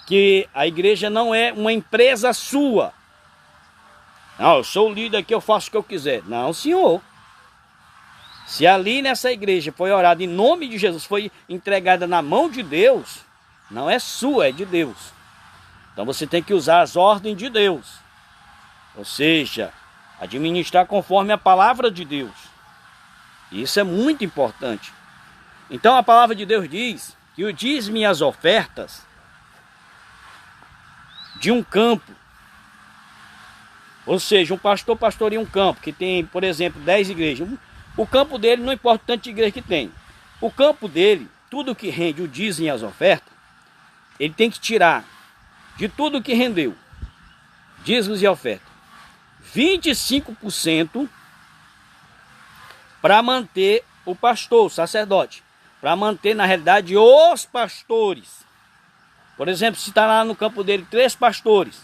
Que a igreja não é uma empresa sua. Não, eu sou o líder aqui, eu faço o que eu quiser. Não, senhor. Se ali nessa igreja foi orado em nome de Jesus, foi entregada na mão de Deus, não é sua, é de Deus. Então você tem que usar as ordens de Deus. Ou seja, administrar conforme a palavra de Deus. Isso é muito importante. Então a palavra de Deus diz que o dízimo e as ofertas de um campo, ou seja, um pastor pastoreia um campo que tem, por exemplo, 10 igrejas. O campo dele, não importa o tanto de igreja que tem. O campo dele, tudo que rende o dízimo e as ofertas, ele tem que tirar de tudo que rendeu, dízimos e ofertas, 25% para manter o pastor, o sacerdote, para manter na realidade os pastores. Por exemplo, se está lá no campo dele 3 pastores,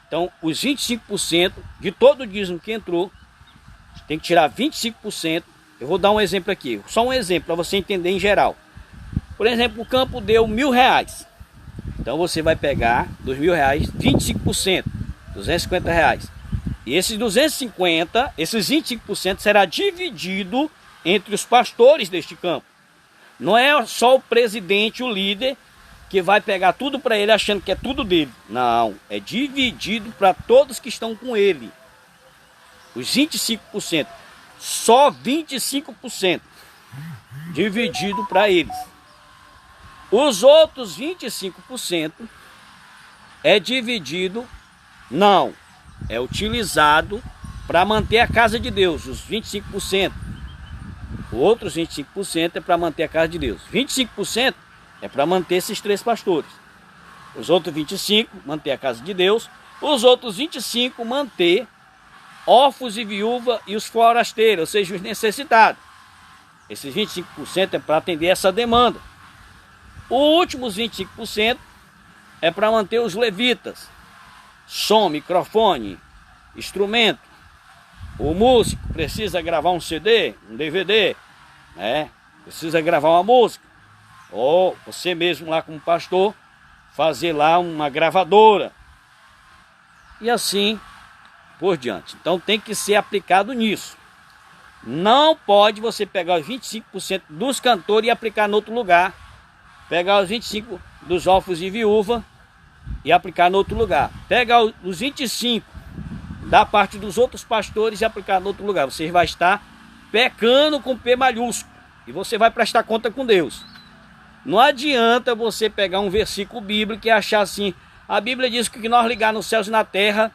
então os 25% de todo o dízimo que entrou, tem que tirar 25%. Eu vou dar um exemplo aqui, só um exemplo para você entender em geral. Por exemplo, o campo deu R$1.000. Então você vai pegar dos R$1.000, 25%, R$250. E esses 250, esses 25% será dividido entre os pastores deste campo. Não é só o presidente, o líder, que vai pegar tudo para ele achando que é tudo dele. Não, é dividido para todos que estão com ele. Os 25%, só 25% dividido para eles. Os outros 25% é dividido, não, é utilizado para manter a casa de Deus. Os 25%, os outros 25% é para manter a casa de Deus. 25% é para manter esses 3 pastores. Os outros 25% manter a casa de Deus. Os outros 25% manter órfãos e viúva e os forasteiros, ou seja, os necessitados. Esses 25% é para atender essa demanda. Os últimos 25% é para manter os levitas. Som, microfone, instrumento. O músico precisa gravar um CD, um DVD, né? Precisa gravar uma música. Ou você mesmo lá como pastor, fazer lá uma gravadora. E assim por diante. Então tem que ser aplicado nisso. Não pode você pegar os 25% dos cantores e aplicar em outro lugar. Pegar os 25% dos órfãos e viúva e aplicar em outro lugar. Pegar os 25% da parte dos outros pastores e aplicar em outro lugar. Você vai estar pecando com P maiúsculo. E você vai prestar conta com Deus. Não adianta você pegar um versículo bíblico e achar assim. A Bíblia diz que o que nós ligar nos céus e na terra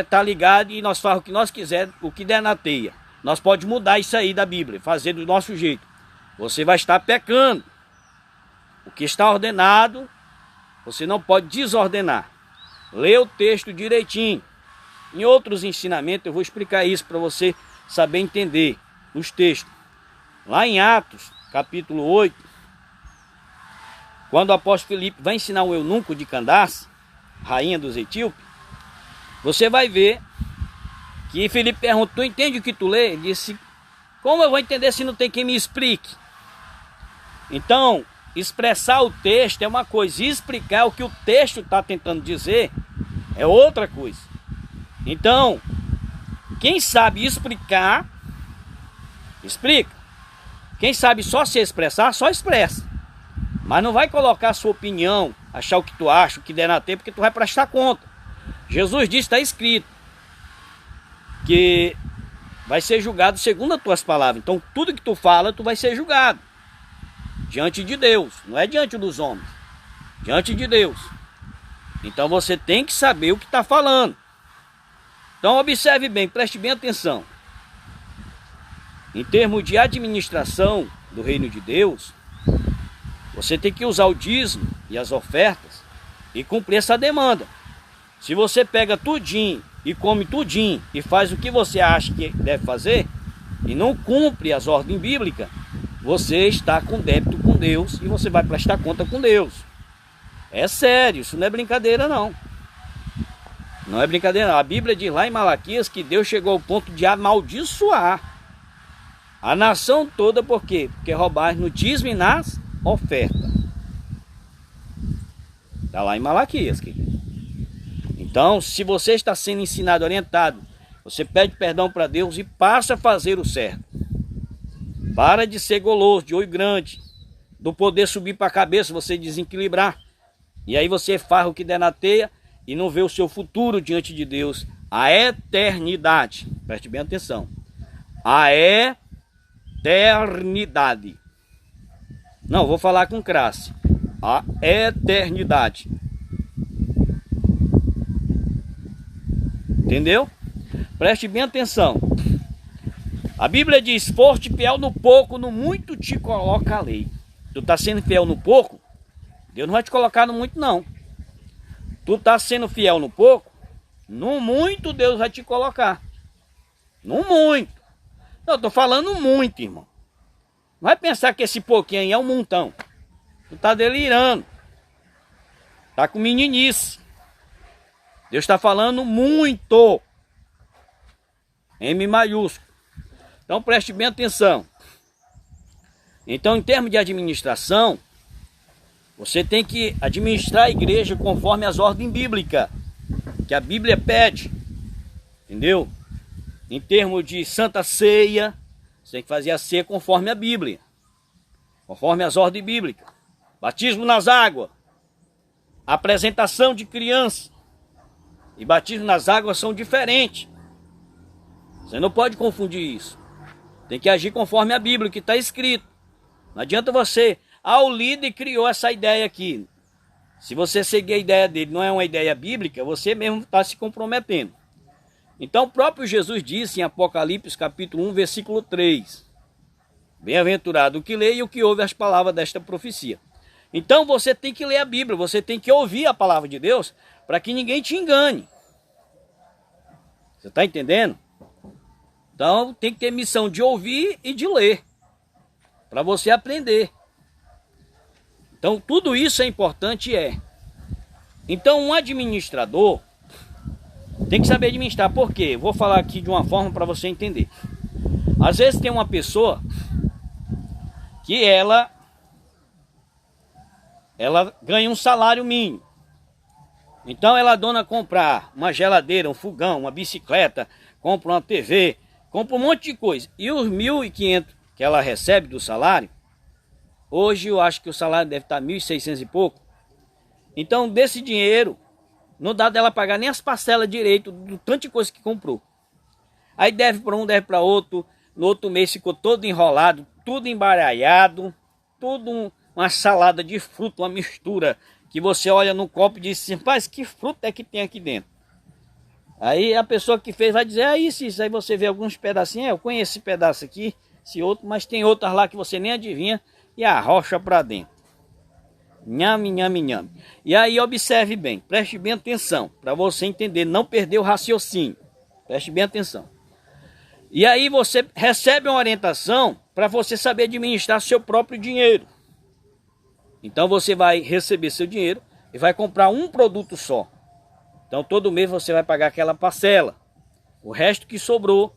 tá ligado e nós fazemos o que nós quisermos, o que der na teia. Nós podemos mudar isso aí da Bíblia, fazer do nosso jeito. Você vai estar pecando. O que está ordenado, você não pode desordenar. Lê o texto direitinho. Em outros ensinamentos eu vou explicar isso para você saber entender os textos. Lá em Atos, capítulo 8, quando o apóstolo Filipe vai ensinar o eunuco de Candace, rainha dos etíopes, você vai ver que Filipe perguntou, tu entende o que tu lê? Ele disse, como eu vou entender se não tem quem me explique? Então, expressar o texto é uma coisa, e explicar o que o texto está tentando dizer é outra coisa. Então, quem sabe explicar, explica. Quem sabe só se expressar, só expressa. Mas não vai colocar a sua opinião, achar o que tu acha, o que der na tempo, porque tu vai prestar conta. Jesus disse, está escrito, que vai ser julgado segundo as tuas palavras. Então tudo que tu fala, tu vai ser julgado. Diante de Deus, não é diante dos homens. Diante de Deus. Então você tem que saber o que está falando. Então observe bem, preste bem atenção. Em termos de administração do reino de Deus, você tem que usar o dízimo e as ofertas e cumprir essa demanda. Se você pega tudinho e come tudinho e faz o que você acha que deve fazer e não cumpre as ordens bíblicas, você está com débito com Deus e você vai prestar conta com Deus. É sério, isso não é brincadeira não. Não é brincadeira não. A Bíblia diz lá em Malaquias que Deus chegou ao ponto de amaldiçoar a nação toda. Por quê? Porque roubaram no dízimo e nas ofertas. Está lá em Malaquias, querido. Então, se você está sendo ensinado, orientado, você pede perdão para Deus e passa a fazer o certo. Para de ser goloso, de olho grande, do poder subir para a cabeça, você desequilibrar. E aí você faz o que der na teia e não vê o seu futuro diante de Deus. A eternidade. Preste bem atenção. A eternidade. Não, vou falar com classe. A eternidade. Entendeu? Preste bem atenção. A Bíblia diz, foste fiel no pouco, no muito te coloca a lei. Tu está sendo fiel no pouco, Deus não vai te colocar no muito não. Tu está sendo fiel no pouco, no muito Deus vai te colocar. No muito. Eu estou falando muito, irmão. Não vai pensar que esse pouquinho aí é um montão. Tu está delirando. Está com meninice. Deus está falando muito. M maiúsculo. Então preste bem atenção. Então, em termos de administração, você tem que administrar a igreja conforme as ordens bíblicas, que a Bíblia pede. Entendeu? Em termos de santa ceia, você tem que fazer a ceia conforme a Bíblia, conforme as ordens bíblicas. Batismo nas águas, apresentação de criança e batismo nas águas são diferentes. Você não pode confundir isso. Tem que agir conforme a Bíblia, que está escrito. Não adianta você, o líder criou essa ideia aqui. Se você seguir a ideia dele, não é uma ideia bíblica, você mesmo está se comprometendo. Então o próprio Jesus disse em Apocalipse capítulo 1, versículo 3. Bem-aventurado o que lê e o que ouve as palavras desta profecia. Então você tem que ler a Bíblia, você tem que ouvir a palavra de Deus, para que ninguém te engane. Você está entendendo? Então tem que ter missão de ouvir e de ler, para você aprender. Então tudo isso é importante Então um administrador tem que saber administrar. Por quê? Vou falar aqui de uma forma para você entender. Às vezes tem uma pessoa que ela ganha um salário mínimo. Então ela dona comprar uma geladeira, um fogão, uma bicicleta, compra uma TV, compra um monte de coisa. E os 1.500 que ela recebe do salário, hoje eu acho que o salário deve estar 1.600 e pouco. Então desse dinheiro, não dá dela pagar nem as parcelas direito do tanto de coisa que comprou. Aí deve para um, deve para outro. No outro mês ficou todo enrolado, tudo embaralhado, tudo uma salada de fruta, uma mistura que você olha no copo e diz assim, rapaz, que fruta é que tem aqui dentro? Aí a pessoa que fez vai dizer, isso. Aí você vê alguns pedacinhos, eu conheço esse pedaço aqui, esse outro, mas tem outras lá que você nem adivinha e arrocha para dentro. Nhame, nhame, nhame. E aí observe bem, preste bem atenção, para você entender, não perder o raciocínio. Preste bem atenção. E aí você recebe uma orientação para você saber administrar seu próprio dinheiro. Então você vai receber seu dinheiro e vai comprar um produto só. Então todo mês você vai pagar aquela parcela. O resto que sobrou,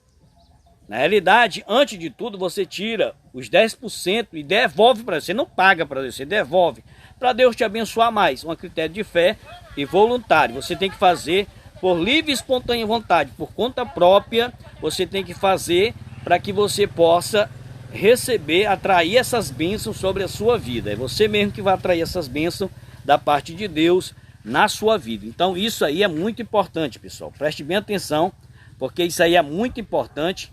Na realidade, antes de tudo, você tira os 10% e devolve para Deus. Você não paga para Deus, você devolve. Para Deus te abençoar mais. Um critério de fé e voluntário. Você tem que fazer por livre e espontânea vontade, por conta própria. Você tem que fazer para que você possa receber, atrair essas bênçãos sobre a sua vida. É você mesmo que vai atrair essas bênçãos da parte de Deus na sua vida. Então isso aí é muito importante, pessoal. Preste bem atenção, porque isso aí é muito importante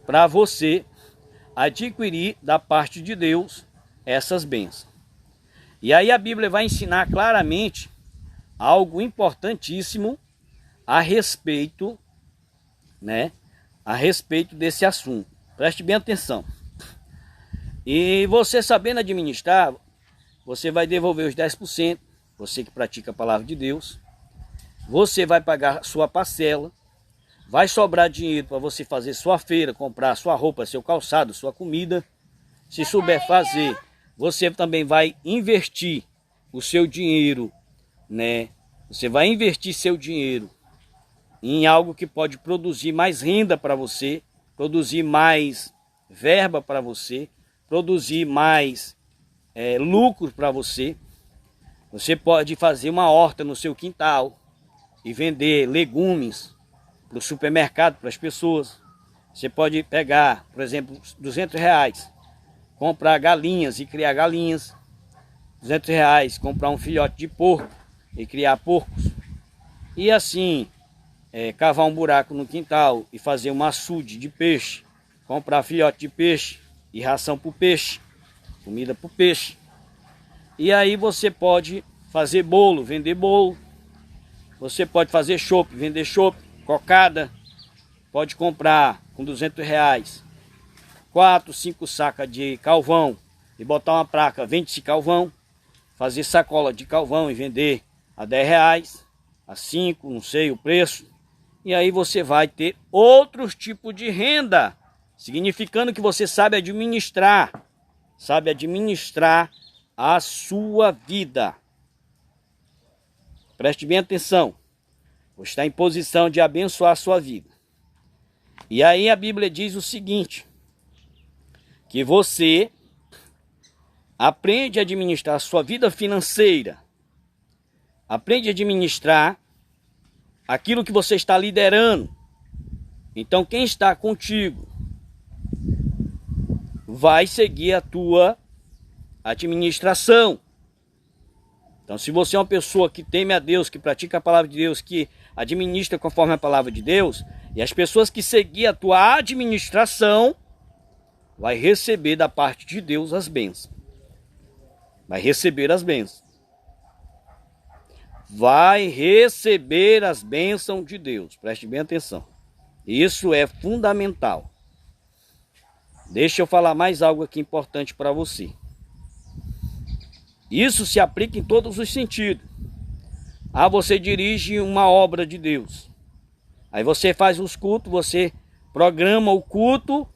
para você adquirir da parte de Deus essas bênçãos. E aí a Bíblia vai ensinar claramente algo importantíssimo a respeito, né, a respeito desse assunto. Preste bem atenção. E você sabendo administrar, você vai devolver os 10%, você que pratica a palavra de Deus. Você vai pagar sua parcela. Vai sobrar dinheiro para você fazer sua feira, comprar sua roupa, seu calçado, sua comida. Se souber fazer, você também vai investir o seu dinheiro, né? Você vai investir seu dinheiro em algo que pode produzir mais renda para você, produzir mais verba para você, produzir mais lucro para você. Você pode fazer uma horta no seu quintal e vender legumes para o supermercado, para as pessoas. Você pode pegar, por exemplo, R$200, comprar galinhas e criar galinhas. R$200, comprar um filhote de porco e criar porcos. E assim, cavar um buraco no quintal e fazer um açude de peixe. Comprar filhote de peixe e ração para o peixe, comida para o peixe. E aí você pode fazer bolo, vender bolo. Você pode fazer chopp, vender chopp. Cocada, pode comprar com R$200 4, 5 sacas de calvão e botar uma placa, vende-se calvão, fazer sacola de calvão e vender a R$10, a 5, não sei o preço. E aí você vai ter outros tipos de renda, significando que você sabe administrar a sua vida. Preste bem atenção. Você está em posição de abençoar a sua vida. E aí a Bíblia diz o seguinte, que você aprende a administrar a sua vida financeira, aprende a administrar aquilo que você está liderando. Então quem está contigo vai seguir a tua administração. Então se você é uma pessoa que teme a Deus, que pratica a palavra de Deus, que administra conforme a palavra de Deus, e as pessoas que seguir a tua administração, vai receber da parte de Deus as bênçãos. Vai receber as bênçãos. Vai receber as bênçãos de Deus. Preste bem atenção. Isso é fundamental. Deixa eu falar mais algo aqui importante para você. Isso se aplica em todos os sentidos. Você dirige uma obra de Deus. Aí você faz os cultos, você programa o culto.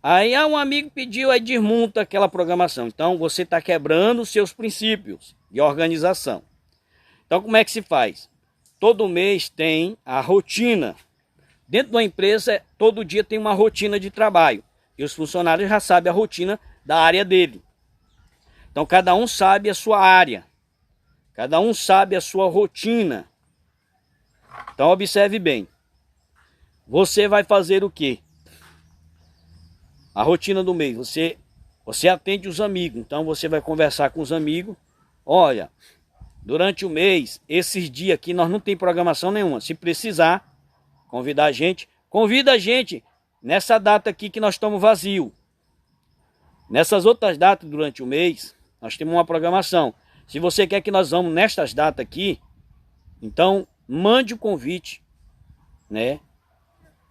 Aí um amigo pediu, aí desmonta aquela programação. Então você está quebrando os seus princípios de organização. Então como é que se faz? Todo mês tem a rotina. Dentro da empresa, todo dia tem uma rotina de trabalho. E os funcionários já sabem a rotina da área dele. Então cada um sabe a sua área. Cada um sabe a sua rotina. Então observe bem. Você vai fazer o quê? A rotina do mês. Você atende os amigos. Então você vai conversar com os amigos. Olha, durante o mês, esses dias aqui nós não tem programação nenhuma. Se precisar convidar a gente, convida a gente nessa data aqui que nós estamos vazios. Nessas outras datas durante o mês, nós temos uma programação. Se você quer que nós vamos nestas datas aqui, então mande o convite, né?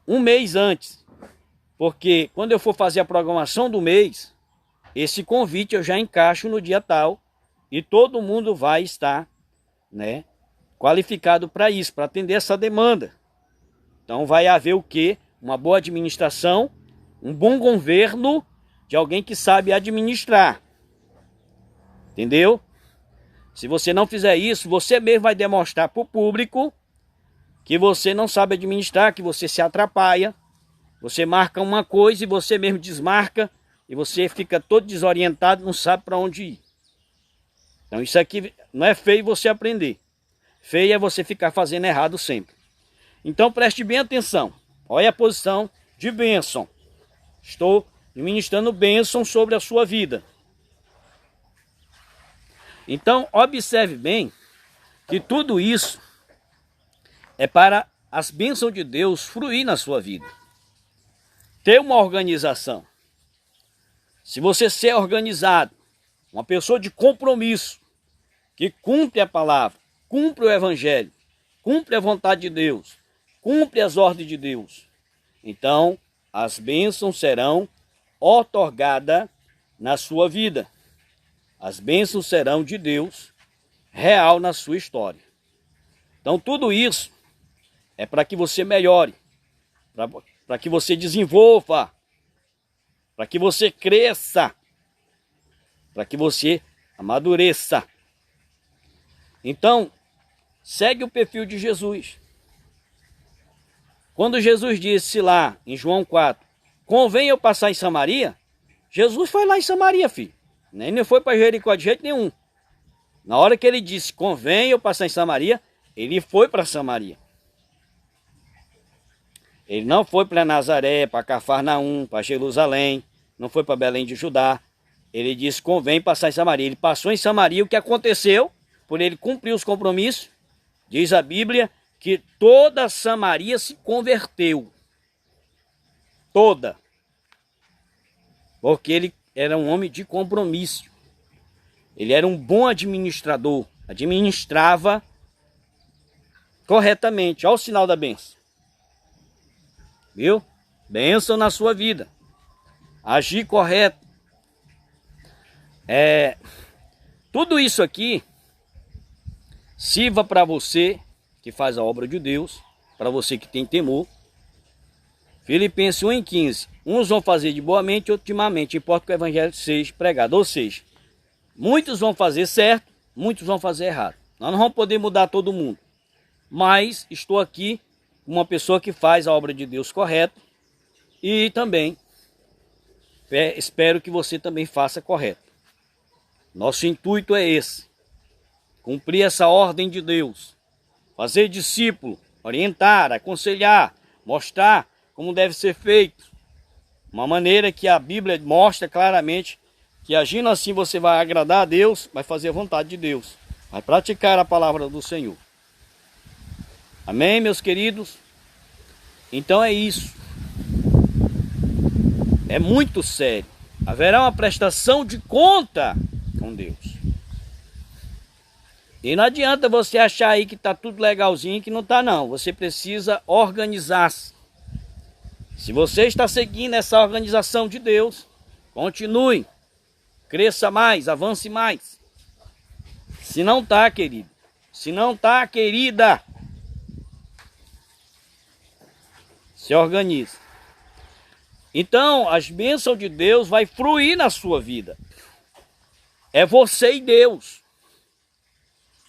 Um mês antes. Porque quando eu for fazer a programação do mês, esse convite eu já encaixo no dia tal e todo mundo vai estar, né, qualificado para isso, para atender essa demanda. Então vai haver o quê? Uma boa administração, um bom governo de alguém que sabe administrar. Entendeu? Se você não fizer isso, você mesmo vai demonstrar para o público que você não sabe administrar, que você se atrapalha, Você marca uma coisa e você mesmo desmarca e você fica todo desorientado, não sabe para onde ir. Então isso aqui não é feio você aprender. Feio é você ficar fazendo errado sempre. Então preste bem atenção. Olha a posição de bênção. Estou ministrando bênção sobre a sua vida. Então observe bem que tudo isso é para as bênçãos de Deus fluir na sua vida. Ter uma organização. Se você ser organizado, uma pessoa de compromisso, que cumpre a palavra, cumpre o evangelho, cumpre a vontade de Deus, cumpre as ordens de Deus, então as bênçãos serão outorgadas na sua vida. As bênçãos serão de Deus real na sua história. Então tudo isso é para que você melhore, para que você desenvolva, para que você cresça, para que você amadureça. Então, segue o perfil de Jesus. Quando Jesus disse lá em João 4, convém eu passar em Samaria, Jesus foi lá em Samaria, filho. Nem não foi para Jericó de jeito nenhum. Na hora que ele disse, convém eu passar em Samaria, ele foi para Samaria. Ele não foi para Nazaré, para Cafarnaum, para Jerusalém, não foi para Belém de Judá. Ele disse, convém passar em Samaria. Ele passou em Samaria, o que aconteceu? Por ele cumprir os compromissos, diz a Bíblia que toda Samaria se converteu. Toda. Porque ele era um homem de compromisso. Ele era um bom administrador. Administrava corretamente. Olha o sinal da bênção. Viu? Bênção na sua vida. Agir correto. Tudo isso aqui sirva para você que faz a obra de Deus, para você que tem temor. Filipenses 1:15. Uns vão fazer de boa mente, outros de má mente. Importa que o evangelho seja pregado. Ou seja, muitos vão fazer certo, muitos vão fazer errado. Nós não vamos poder mudar todo mundo. Mas estou aqui com uma pessoa que faz a obra de Deus correto. E também espero que você também faça correto. Nosso intuito é esse. Cumprir essa ordem de Deus. Fazer discípulo, orientar, aconselhar, mostrar como deve ser feito. Uma maneira que a Bíblia mostra claramente que agindo assim você vai agradar a Deus, vai fazer a vontade de Deus. Vai praticar a palavra do Senhor. Amém, meus queridos? Então é isso. É muito sério. Haverá uma prestação de conta com Deus. E não adianta você achar aí que está tudo legalzinho, que não está não. Você precisa organizar-se. Se você está seguindo essa organização de Deus, continue. Cresça mais, avance mais. Se não está, querido. Se não está, querida. Se organize. Então, as bênçãos de Deus vai fluir na sua vida. É você e Deus.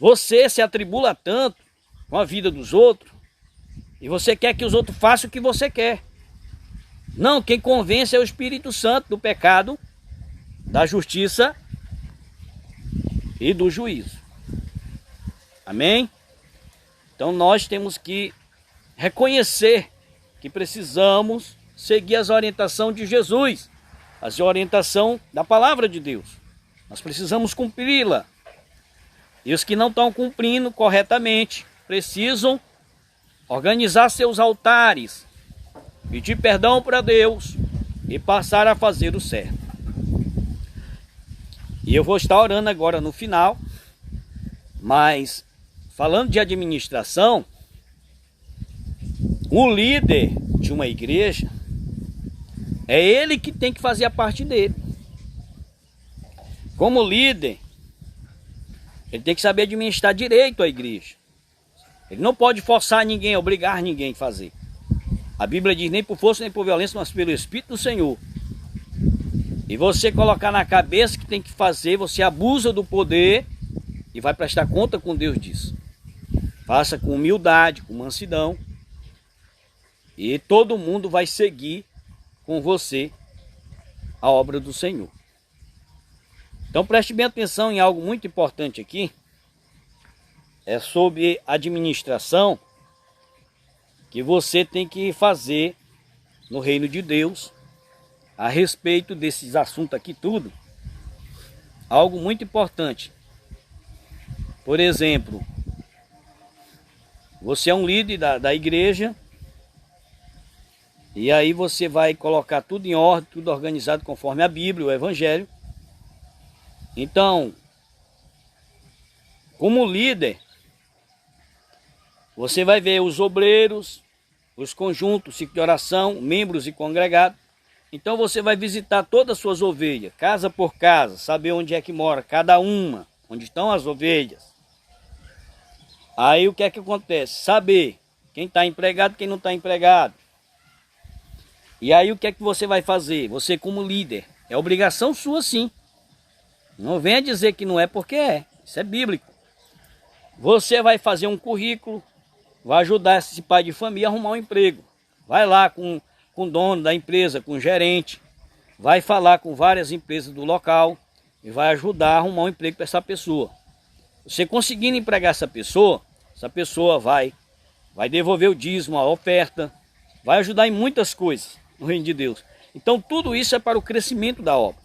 Você se atribula tanto com a vida dos outros e você quer que os outros façam o que você quer. Não, quem convence é o Espírito Santo do pecado, da justiça e do juízo. Amém? Então nós temos que reconhecer que precisamos seguir as orientações de Jesus, as orientações da palavra de Deus. Nós precisamos cumpri-la. E os que não estão cumprindo corretamente precisam organizar seus altares, pedir perdão para Deus e passar a fazer o certo. E eu vou estar orando agora no final, mas falando de administração, o líder de uma igreja é ele que tem que fazer a parte dele. Como líder, ele tem que saber administrar direito a igreja. Ele não pode forçar ninguém, obrigar ninguém a fazer. A Bíblia diz nem por força nem por violência, mas pelo Espírito do Senhor. E você colocar na cabeça que tem que fazer, você abusa do poder e vai prestar conta com Deus disso. Faça com humildade, com mansidão. E todo mundo vai seguir com você a obra do Senhor. Então preste bem atenção em algo muito importante aqui. É sobre administração que você tem que fazer no reino de Deus a respeito desses assuntos aqui tudo. Algo muito importante. Por exemplo, você é um líder da igreja e aí você vai colocar tudo em ordem, tudo organizado conforme a Bíblia, o Evangelho. Então, como líder, você vai ver os obreiros, os conjuntos, ciclo de oração, membros e congregados. Então você vai visitar todas as suas ovelhas, casa por casa, saber onde é que mora cada uma, onde estão as ovelhas. Aí o que é que acontece? Saber quem está empregado e quem não está empregado. E aí o que é que você vai fazer? Você como líder, é obrigação sua sim. Não venha dizer que não é porque é, isso é bíblico. Você vai fazer um currículo, vai ajudar esse pai de família a arrumar um emprego. Vai lá com o dono da empresa, com o gerente, vai falar com várias empresas do local e vai ajudar a arrumar um emprego para essa pessoa. Você conseguindo empregar essa pessoa vai devolver o dízimo, a oferta, vai ajudar em muitas coisas no reino de Deus. Então tudo isso é para o crescimento da obra.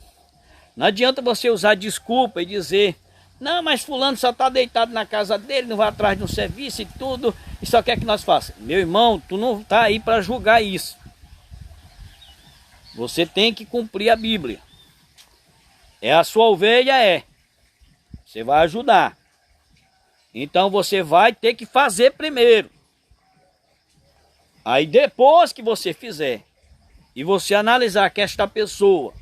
Não adianta você usar desculpa e dizer, não, mas fulano só está deitado na casa dele, não vai atrás de um serviço e tudo, e só quer que nós façamos. Meu irmão, tu não está aí para julgar isso. Você tem que cumprir a Bíblia. É a sua ovelha, você vai ajudar. Então você vai ter que fazer primeiro. Aí depois que você fizer, e você analisar que esta pessoa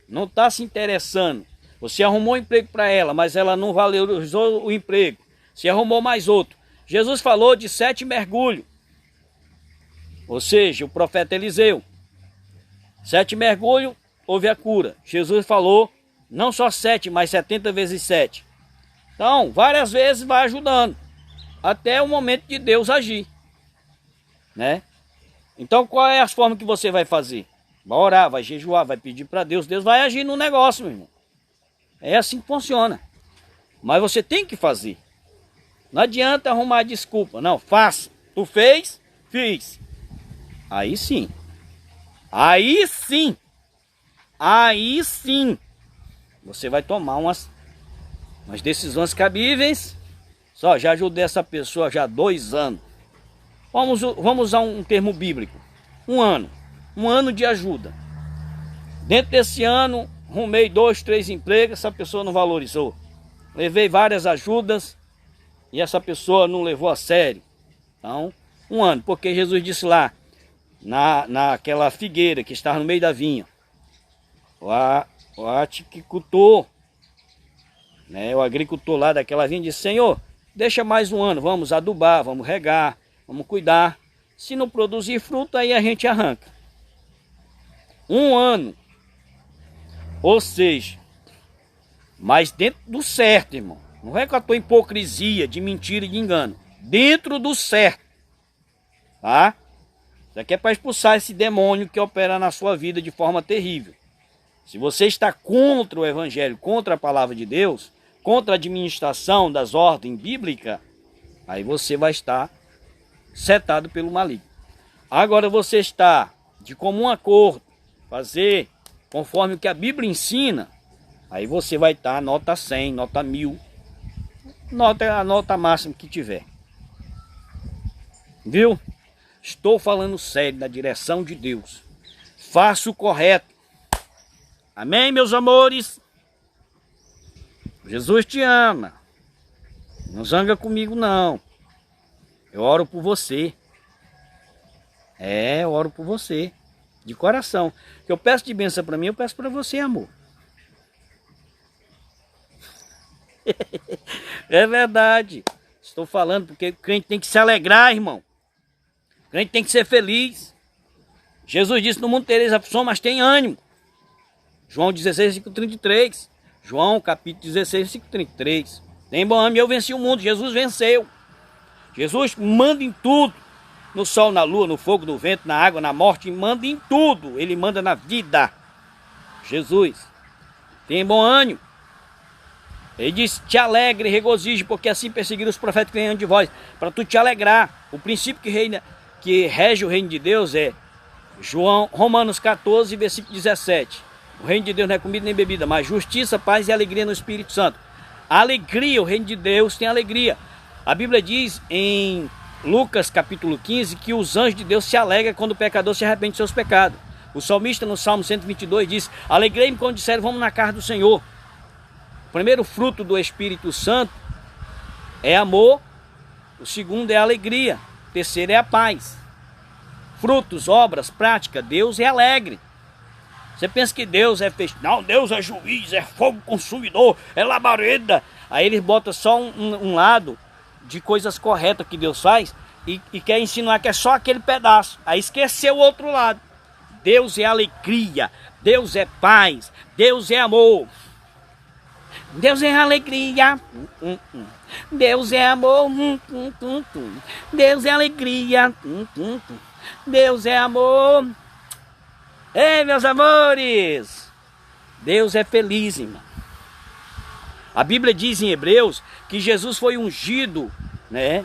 não está se interessando, você arrumou um emprego para ela, mas ela não valorizou o emprego, você arrumou mais outro. Jesus falou de 7 mergulhos, ou seja, o profeta Eliseu. 7 mergulhos, houve a cura. Jesus falou, não só 7, mas 70 vezes 7. Então, várias vezes vai ajudando, até o momento de Deus agir, né? Então, qual é a forma que você vai fazer? Vai orar, vai jejuar, vai pedir para Deus, Deus vai agir no negócio, meu irmão. É assim que funciona. Mas você tem que fazer. Não adianta arrumar desculpa, não, faça. Tu fez? Fiz. Aí sim. Aí sim. Aí sim. Você vai tomar umas decisões cabíveis. Só, já ajudei essa pessoa já há 2 anos. Vamos usar um termo bíblico. 1 ano. 1 ano de ajuda. Dentro desse ano, arrumei 2, 3 empregos, essa pessoa não valorizou. Levei várias ajudas e essa pessoa não levou a sério. Então, 1 ano. Porque Jesus disse lá, naquela figueira que estava no meio da vinha, o aticultor, né, o agricultor lá daquela vinha disse, Senhor, deixa mais 1 ano, vamos adubar, vamos regar, vamos cuidar. Se não produzir fruto, aí a gente arranca. 1 ano. Ou seja, mas dentro do certo, irmão. Não é com a tua hipocrisia de mentira e de engano. Dentro do certo. Tá? Isso aqui é para expulsar esse demônio que opera na sua vida de forma terrível. Se você está contra o Evangelho, contra a palavra de Deus, contra a administração das ordens bíblicas, aí você vai estar setado pelo maligno. Agora você está de comum acordo, fazer conforme o que a Bíblia ensina, aí você vai estar nota 100, nota 1000, a nota máxima que tiver. Viu? Estou falando sério, na direção de Deus. Faça o correto. Amém, meus amores? Jesus te ama. Não zanga comigo, não. Eu oro por você. Eu oro por você. De coração. O que eu peço de bênção para mim, eu peço para você, amor. É verdade. Estou falando porque o crente tem que se alegrar, irmão. O crente tem que ser feliz. Jesus disse, no mundo tereis aflição, mas tem ânimo. João 16, 33. João capítulo 16, 33. Tem bom ânimo, eu venci o mundo. Jesus venceu. Jesus manda em tudo. no sol, na lua, no fogo, no vento, na água, na morte, manda em tudo. Ele manda na vida. Jesus, tem bom ânimo. Ele diz, te alegre, regozije, porque assim perseguiram os profetas que vêm de vós, para tu te alegrar. O princípio que rege o reino de Deus é Romanos 14, versículo 17. O reino de Deus não é comida nem bebida, mas justiça, paz e alegria no Espírito Santo. A alegria, o reino de Deus tem alegria. A Bíblia diz em Lucas capítulo 15 que os anjos de Deus se alegram quando o pecador se arrepende de seus pecados. O salmista no Salmo 122 diz, alegrei-me quando disseram, vamos na casa do Senhor. O primeiro fruto do Espírito Santo é amor, o segundo é alegria, o terceiro é a paz. Frutos, obras, prática, Deus é alegre. Você pensa que Deus é fechado? Não, Deus é juiz, é fogo consumidor, é labareda. Aí eles botam só um lado de coisas corretas que Deus faz e quer insinuar que é só aquele pedaço. Aí esqueceu o outro lado. Deus é alegria, Deus é paz, Deus é amor. Deus é alegria, Deus é amor, Deus é alegria, Deus é amor. Ei, meus amores, Deus é feliz, irmão. A Bíblia diz em Hebreus que Jesus foi ungido, né,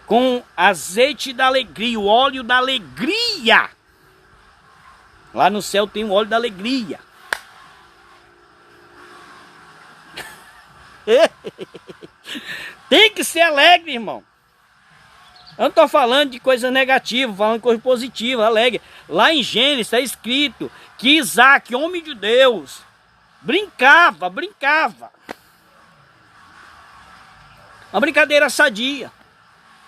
com azeite da alegria, o óleo da alegria. Lá no céu tem o óleo da alegria. Tem que ser alegre, irmão. Eu não estou falando de coisa negativa, falando de coisa positiva, alegre. Lá em Gênesis está escrito que Isaac, homem de Deus, brincava. Uma brincadeira sadia.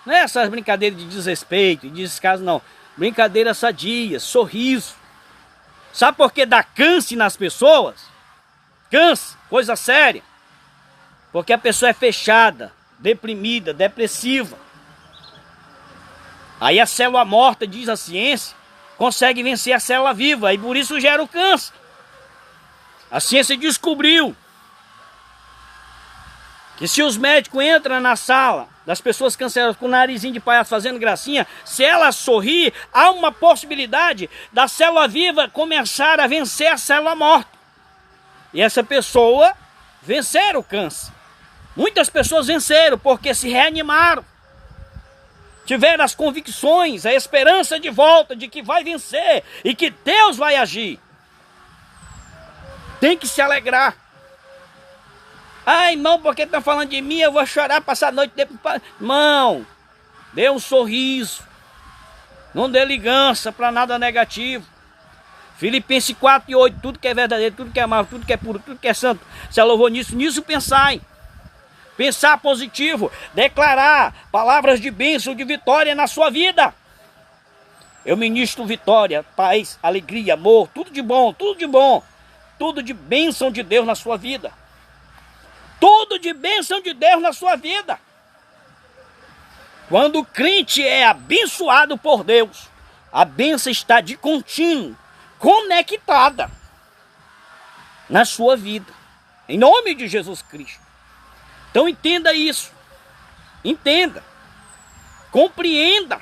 Não é essas brincadeiras de desrespeito, de descaso, não. Brincadeira sadia, sorriso. Sabe por que dá câncer nas pessoas? Câncer, coisa séria. Porque a pessoa é fechada, deprimida, depressiva. Aí a célula morta, diz a ciência, consegue vencer a célula viva. E por isso gera o câncer. A ciência descobriu que se os médicos entram na sala das pessoas cancerosas com o narizinho de palhaço fazendo gracinha, se ela sorrir, há uma possibilidade da célula viva começar a vencer a célula morta. E essa pessoa vencer o câncer. Muitas pessoas venceram porque se reanimaram. Tiveram as convicções, a esperança de volta de que vai vencer e que Deus vai agir. Tem que se alegrar. Ai, irmão, porque estão falando de mim, eu vou chorar, passar a noite depois. Irmão, dê um sorriso. Não dê ligança para nada negativo. Filipenses 4:8, tudo que é verdadeiro, tudo que é amável, tudo que é puro, tudo que é santo. Se louvou nisso pensai. Pensar positivo, declarar palavras de bênção, de vitória na sua vida. Eu ministro vitória, paz, alegria, amor, tudo de bom, tudo de bênção de Deus na sua vida. Tudo de bênção de Deus na sua vida. Quando o crente é abençoado por Deus, a bênção está de contínuo, conectada na sua vida. Em nome de Jesus Cristo. Então entenda isso. Entenda. Compreenda.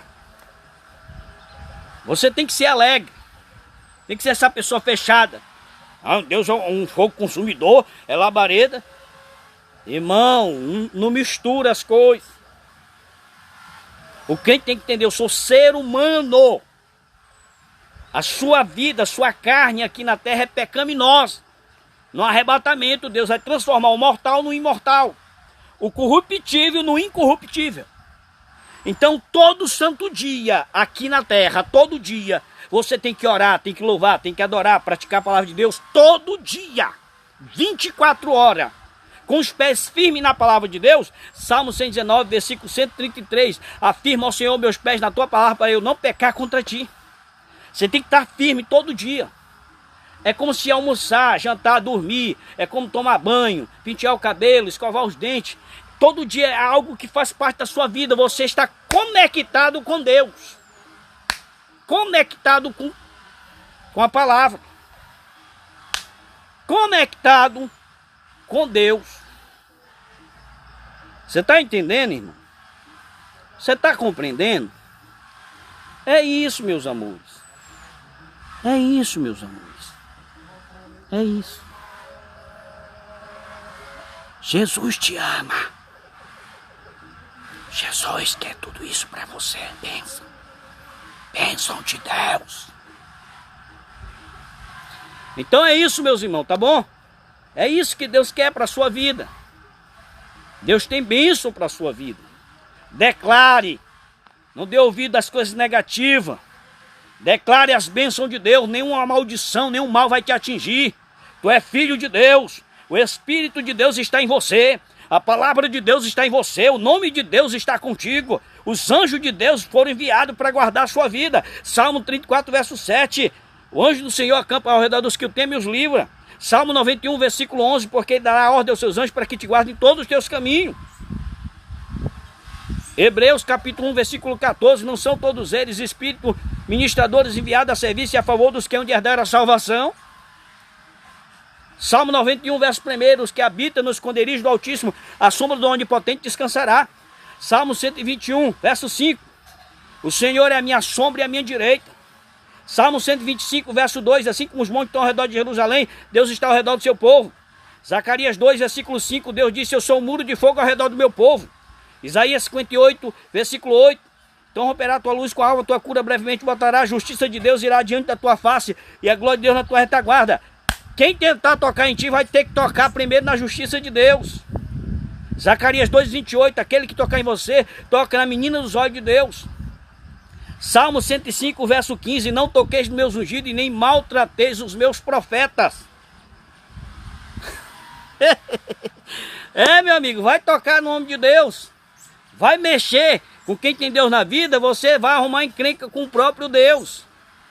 Você tem que ser alegre. Tem que ser essa pessoa fechada. Ah, Deus é um fogo consumidor, é labareda. Irmão, não mistura as coisas. O crente tem que entender, eu sou ser humano. A sua vida, a sua carne aqui na terra é pecaminosa. No arrebatamento, Deus vai transformar o mortal no imortal. O corruptível no incorruptível. Então, todo santo dia, aqui na terra, todo dia, você tem que orar, tem que louvar, tem que adorar, praticar a palavra de Deus, todo dia, 24 horas, com os pés firmes na palavra de Deus. Salmo 119, versículo 133, afirma ao Senhor meus pés na tua palavra, para eu não pecar contra ti. Você tem que estar firme todo dia. É como se almoçar, jantar, dormir, é como tomar banho, pentear o cabelo, escovar os dentes. Todo dia é algo que faz parte da sua vida. Você está conectado com Deus. Conectado com a palavra. Conectado com Deus. Você está entendendo, irmão? Você está compreendendo? É isso, meus amores. É isso, meus amores. É isso. Jesus te ama. Jesus quer tudo isso para você. Bênção. Bênção de Deus. Então é isso, meus irmãos, tá bom? É isso que Deus quer para a sua vida. Deus tem bênção para a sua vida. Declare. Não dê ouvido às coisas negativas. Declare as bênçãos de Deus. Nenhuma maldição, nenhum mal vai te atingir. Tu é filho de Deus. O Espírito de Deus está em você. A palavra de Deus está em você. O nome de Deus está contigo. Os anjos de Deus foram enviados para guardar a sua vida. Salmo 34, verso 7. O anjo do Senhor acampa ao redor dos que o temem e os livra. Salmo 91, versículo 11. Porque ele dará ordem aos seus anjos para que te guardem todos os teus caminhos. Hebreus capítulo 1, versículo 14. Não são todos eles espíritos ministradores enviados a serviço e a favor dos que hão de herdar a salvação? Salmo 91, verso 1. Os que habitam no esconderijo do Altíssimo, a sombra do Onipotente descansará. Salmo 121, verso 5. O Senhor é a minha sombra e a minha direita. Salmo 125, verso 2. Assim como os montes estão ao redor de Jerusalém, Deus está ao redor do seu povo. Zacarias 2, versículo 5. Deus disse: eu sou um muro de fogo ao redor do meu povo. Isaías 58, versículo 8. Então romperá a tua luz com a alva, tua cura brevemente botará, a justiça de Deus irá diante da tua face e a glória de Deus na tua retaguarda. Quem tentar tocar em ti vai ter que tocar primeiro na justiça de Deus. Zacarias 2, 28. Aquele que tocar em você, toca na menina dos olhos de Deus. Salmo 105, verso 15. Não toqueis nos meus ungidos e nem maltrateis os meus profetas. É, meu amigo, vai tocar no nome de Deus. Vai mexer com quem tem Deus na vida, você vai arrumar encrenca com o próprio Deus.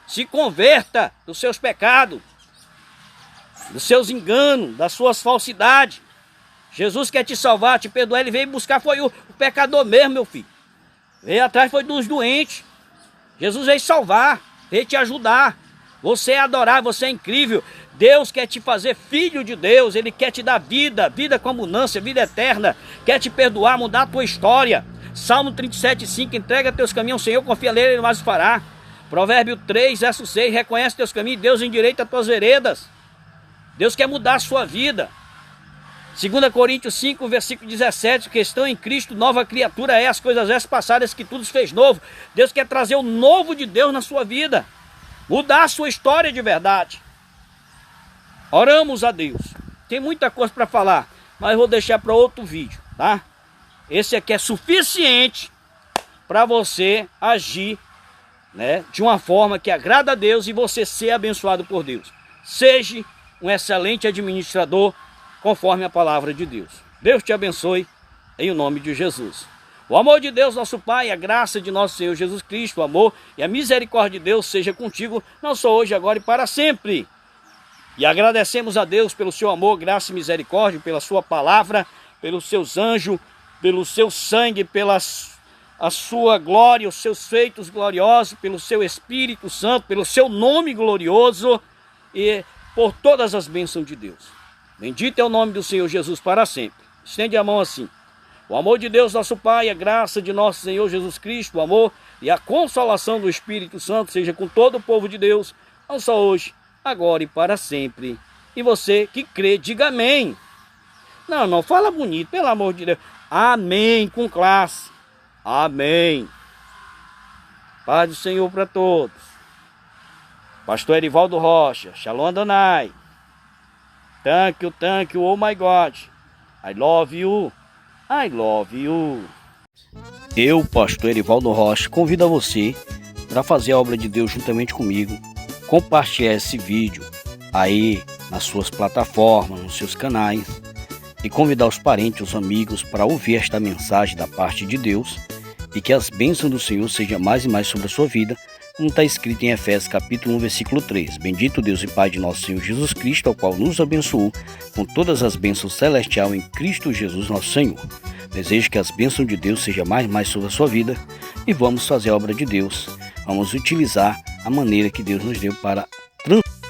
Se converta dos seus pecados, dos seus enganos, das suas falsidades. Jesus quer te salvar, te perdoar. Ele veio buscar, foi o pecador mesmo, meu filho. Veio atrás, foi dos doentes. Jesus veio salvar, veio te ajudar. Você é adorável, você é incrível. Deus quer te fazer filho de Deus. Ele quer te dar vida, vida com abundância, vida eterna. Quer te perdoar, mudar a tua história. Salmo 37, 5. Entrega teus caminhos ao Senhor, confia nele, ele mais o fará. Provérbio 3, verso 6. Reconhece teus caminhos, Deus endireita as tuas veredas. Deus quer mudar a sua vida. 2 Coríntios 5, versículo 17. Que estão em Cristo, nova criatura é. As coisas essas passadas que tudo se fez novo. Deus quer trazer o novo de Deus na sua vida. Mudar a sua história de verdade. Oramos a Deus. Tem muita coisa para falar, mas eu vou deixar para outro vídeo, tá? Esse aqui é suficiente para você agir, né, de uma forma que agrada a Deus e você ser abençoado por Deus. Seja um excelente administrador conforme a palavra de Deus. Deus te abençoe em o nome de Jesus. O amor de Deus, nosso Pai, a graça de nosso Senhor Jesus Cristo, o amor e a misericórdia de Deus seja contigo, não só hoje, agora e para sempre. E agradecemos a Deus pelo seu amor, graça e misericórdia, pela sua palavra, pelos seus anjos, pelo seu sangue, pela a sua glória, os seus feitos gloriosos, pelo seu Espírito Santo, pelo seu nome glorioso e por todas as bênçãos de Deus. Bendito é o nome do Senhor Jesus para sempre. Estende a mão assim. O amor de Deus, nosso Pai, a graça de nosso Senhor Jesus Cristo, o amor e a consolação do Espírito Santo seja com todo o povo de Deus, não só hoje, agora e para sempre. E você que crê, diga amém. Não, fala bonito, pelo amor de Deus. Amém, com classe. Amém. Paz do Senhor para todos. Pastor Erivaldo Rocha, Shalom Adonai. Thank you, oh my God. I love you. I love you. Eu, pastor Erivaldo Rocha, convido a você para fazer a obra de Deus juntamente comigo. Compartilhar esse vídeo aí nas suas plataformas, nos seus canais. E convidar os parentes, os amigos para ouvir esta mensagem da parte de Deus. E que as bênçãos do Senhor sejam mais e mais sobre a sua vida, como está escrito em Efésios capítulo 1, versículo 3. Bendito Deus e Pai de nosso Senhor Jesus Cristo, ao qual nos abençoou com todas as bênçãos celestiais em Cristo Jesus nosso Senhor. Desejo que as bênçãos de Deus sejam mais e mais sobre a sua vida e vamos fazer a obra de Deus. Vamos utilizar a maneira que Deus nos deu para transformar.